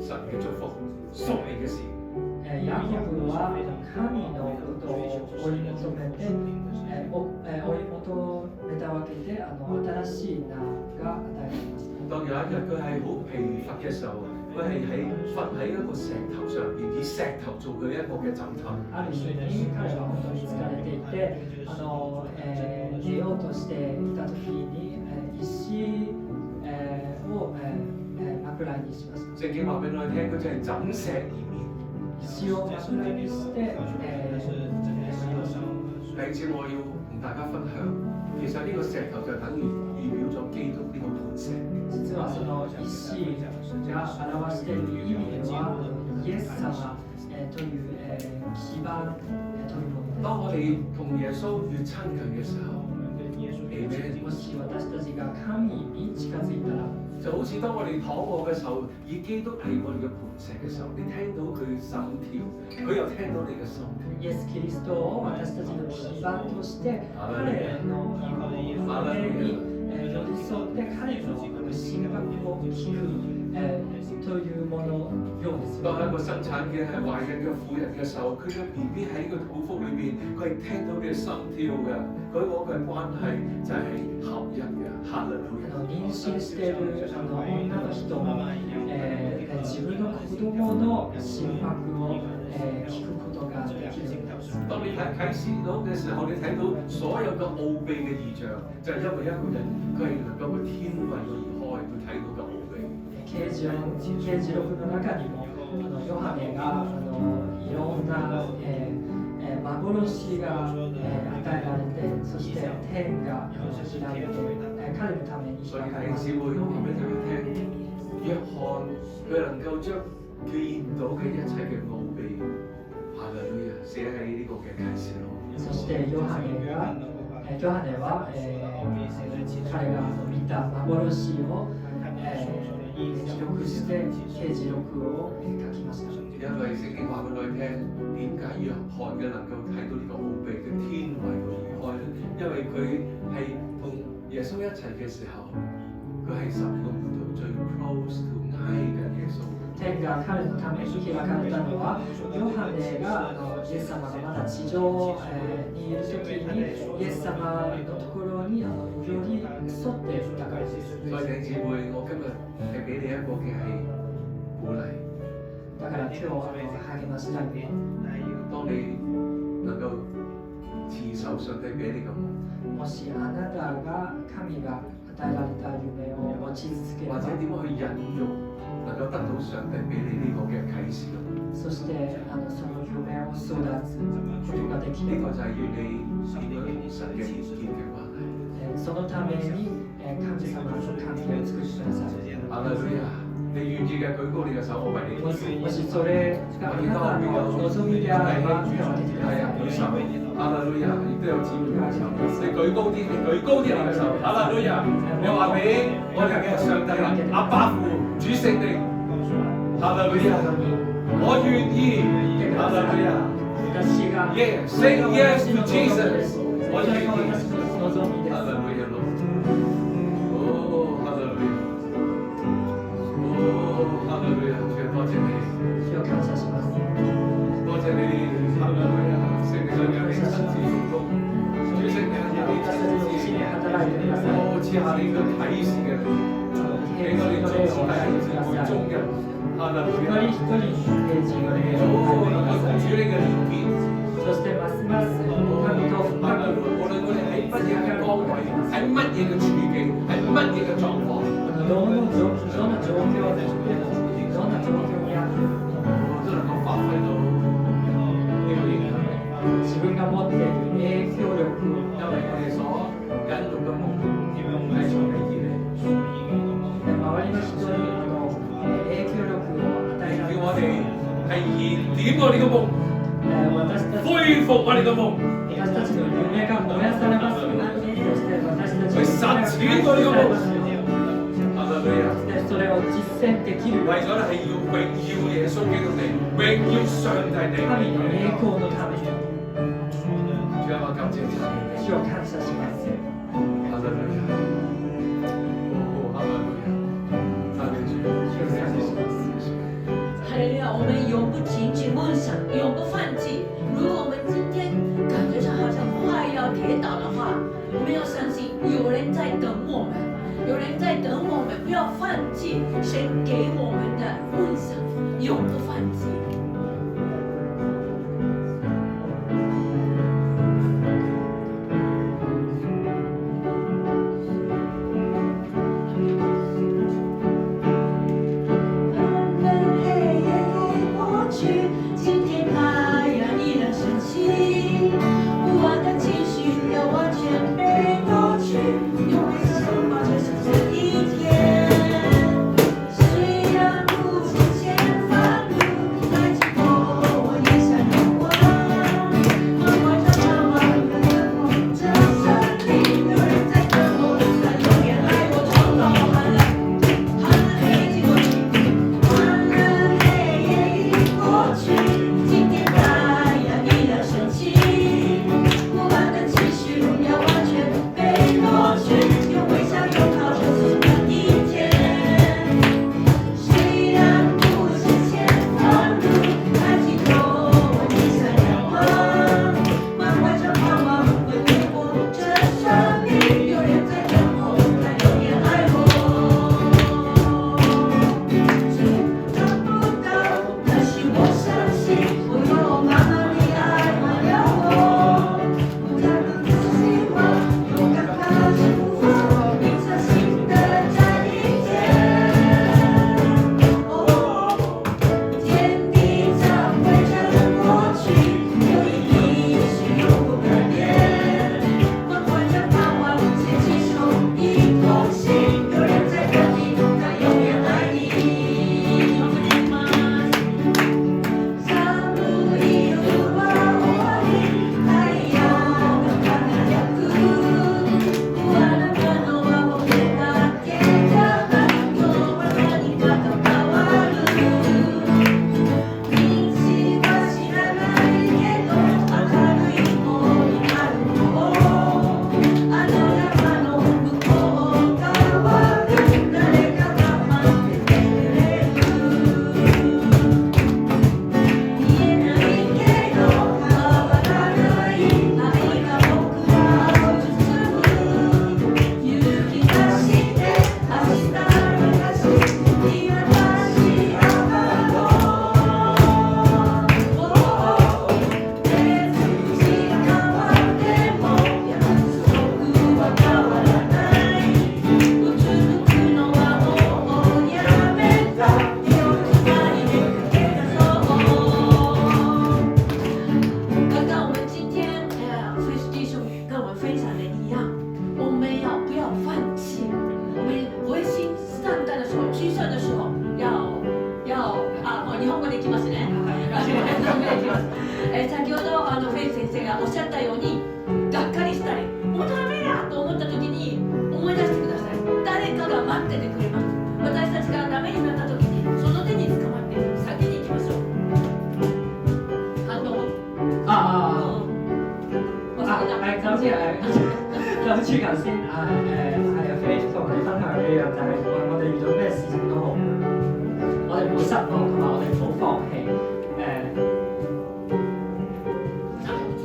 神嘅祝福、屬靈嘅事。ヤコブは神のことを追い求めて、追い求めたわけで、新しい名が与えられました。當有一日佢係好疲乏嘅時候，佢係瞓喺一個石頭上邊，以石頭做佢一個嘅枕頭。ある日に彼は本当に疲れていて、寝ようとしていた時に、石を、枕にしました。聖經話俾我哋聽，佢就係枕石而眠。石を枕にして、寝ました。第二次我要同大家分享，其實呢個石頭就等於預表咗基督呢個磐石。実はその石が表している意味はイエス様という基盤というものです。當我哋同耶穌越親近嘅時候，もし私たちが神に近づいたら、就好似當我哋躺卧嘅時候，以基督係我哋嘅磐石嘅時候，你聽到佢嘅心跳，佢又聽到你嘅心跳。イエス・キリストを私たちの基盤として彼の胸に寄り添って彼の心拍を聞くというものようです。當一個生產嘅係懷孕嘅婦人嘅時候，佢嘅 BB 喺個肚腹裏邊，佢係聽到你嘅心跳嘅，嗰個嘅關係就係合一嘅。哈利路亞！妊娠している女の人も、自分の子供の心拍を、聞くことができる。當你睇啟示錄嘅時候，你睇到所有嘅奧秘嘅異象，就係因為一個人佢係能夠個天為佢而開，佢睇到嘅奧秘。啓示錄の中にもヨハネがいろんな、幻が、与えられて、そして天が開いて、彼のために開かれます。所以弟兄姊妹，我話俾大家聽，約翰佢能夠將見到嘅一切嘅奧秘哈利路亞寫喺呢個嘅啟示錄。そしてヨハネは、彼が見た幻を、記録して啓示錄を書きました。因為聖經話俾我哋聽，點解約翰嘅能夠睇到呢個奧秘嘅天為佢而開咧？因為佢係同耶穌一齊嘅時候，佢係十個門徒最 close to 挨緊耶穌。天が彼のために開かれたのは、ヨハネがイエス様がまだ地上にいるときに、イエス様のところにより沿っていたからです。所以弟兄姊妹，我今日係俾你一個嘅係鼓勵。だから今日励ましたいのは、當你能夠持守上帝俾你嘅夢，もしあなたが神が與えられた夢を持ち続ければ、或者點樣去引用能夠得到上帝俾你呢個嘅啟示咯。そしてその夢を育つことができれば、呢個就係要你點樣同神嘅連結嘅關係。そのために神様の関係を作ってください。哈利路亞！你願意嘅舉高你嘅手，我為你もしそれがあなたの望みであれば、手を挙げてください。舉手。哈利路亞！亦都有姊妹舉手。你舉高啲，你舉高啲你嘅手。哈利路亞！你話俾我哋嘅上帝啦，阿爸父主聖靈。哈利路亞！我願意。哈利路亞！Yeah, say yes to Jesus。我願意。哈利路亞。哦，哈利路亞。哈利路亞，主多謝你，主を感謝します。多謝你，哈利路亞，聖靈讓你親自做工，主聖靈讓你親自，賜下你嘅啟示嘅靈，俾我哋眾子弟兄眾人，哈利路亞，同主你嘅連結，そしてますます神と深く、無論我哋喺乜嘢嘅崗位，喺乜嘢嘅處境，喺乜嘢嘅狀況，どんな状況でも、どんな状況にあっても、都能夠發揮到呢個影響力。自分が持っている影響力を、因為我哋所引用嘅夢係從你而嚟，周りの人に影響力を與えられ叫我ます。哋係燃點我哋嘅夢，恢復我哋嘅夢，私たちの夢が燃やされます。そして私たち去實踐我哋嘅夢。哈利路亞！それを実践できる。為咗係要榮耀耶穌基督你，榮耀上帝你。神の栄光のために。主啊，我感謝你。主を感謝します。哈利路亞！哦，哈利路亞！讚美主，主を感謝します。哈利路亞！我們永不停止夢想，永不放棄。如果我們今天感覺上好像快要跌倒的話，我們要相信有人在等我們。有人在等我們，不要放棄神給我們的夢想，永不放棄。黑夜過去，今天太陽依然升起，不安的情緒要完全被奪去，因為神把這世界一天，雖然不曾前方路。待っててくれます。私たちがダメになった時にその手に捕まって先に行きましょう。反応感謝頭先係飛同你分享嘅一樣，就係我哋遇到咩事情都好，我哋唔好失望，同埋我哋唔好放棄。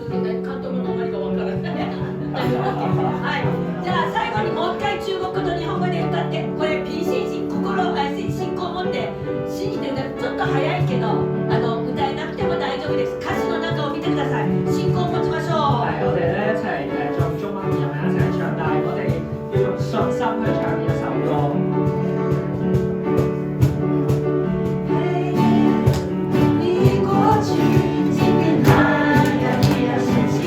監督の何か分からない。はい。じゃあ最後にもう一回中国語と日本語で歌って、これ信仰を持って信じて歌う。ちょっと早いけど歌えなくても大丈夫です。歌詞の中を見てください。信仰を持ちましょう。係，我哋咧一齊用中文入面一齊唱，但係我哋要用信心去唱呢一首歌。你過去，今天還要依然深情，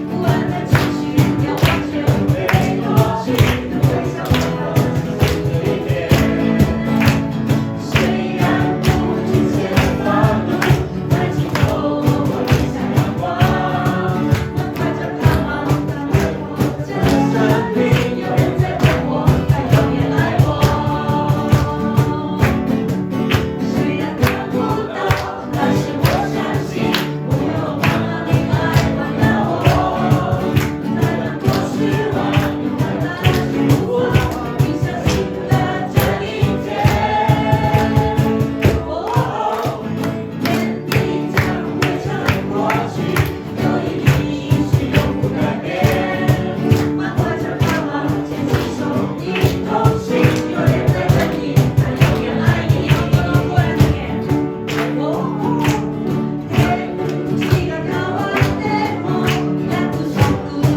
不安的情緒要完全被奪去，微笑的一點，雖然不知前方路，但今後我會向陽光，我懷着盼望，這生命有人在等我，他永遠愛我。雖然看不到，但是我相信，不用忘了你愛我的我，那樣多失望，永遠那幸福，你相信的這一天。天地將會成過去，有一定是永不改變。滿懷着盼望，牽起手，一同行，有人在等你，他永遠愛你。天地が変わっても約束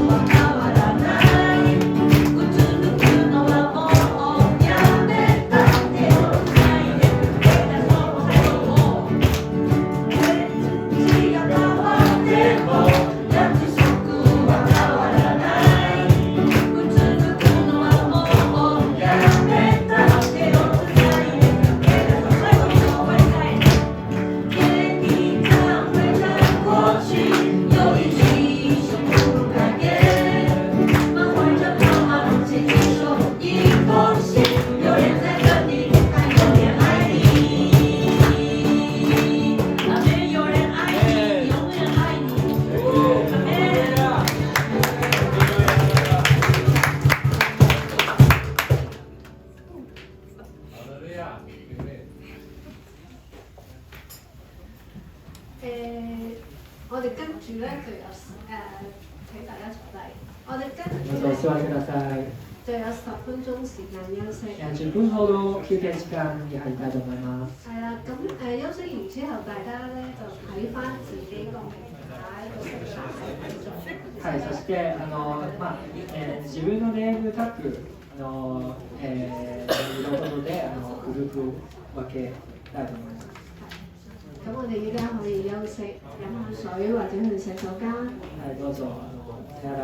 は変わらない。うつむくのはもうやめた。手をつないでくれたそのことを。天地が変わっても約束は変わらない。うつむくのはもうやめた。手をつないでくれたそのことを。天地將會成過去，有一句永不改變。滿懷着盼望，牽起手，一同行，有人在等你，他永遠愛你。阿們，有人愛你，永遠愛你。阿們。我哋跟住咧就有請大家坐低。我哋跟どうぞ座ってください。就有10分鐘時間休息。10分ほど休憩時間に入りたいと思います。係啦，咁休息完之後，大家咧就睇翻自己個名牌個色彩喺邊度。はい、そして自分のネームタグ色々でグループ分けたいと思います。咁我哋依家可以休息，飲下水或者去洗手間。はい、どうぞ手洗い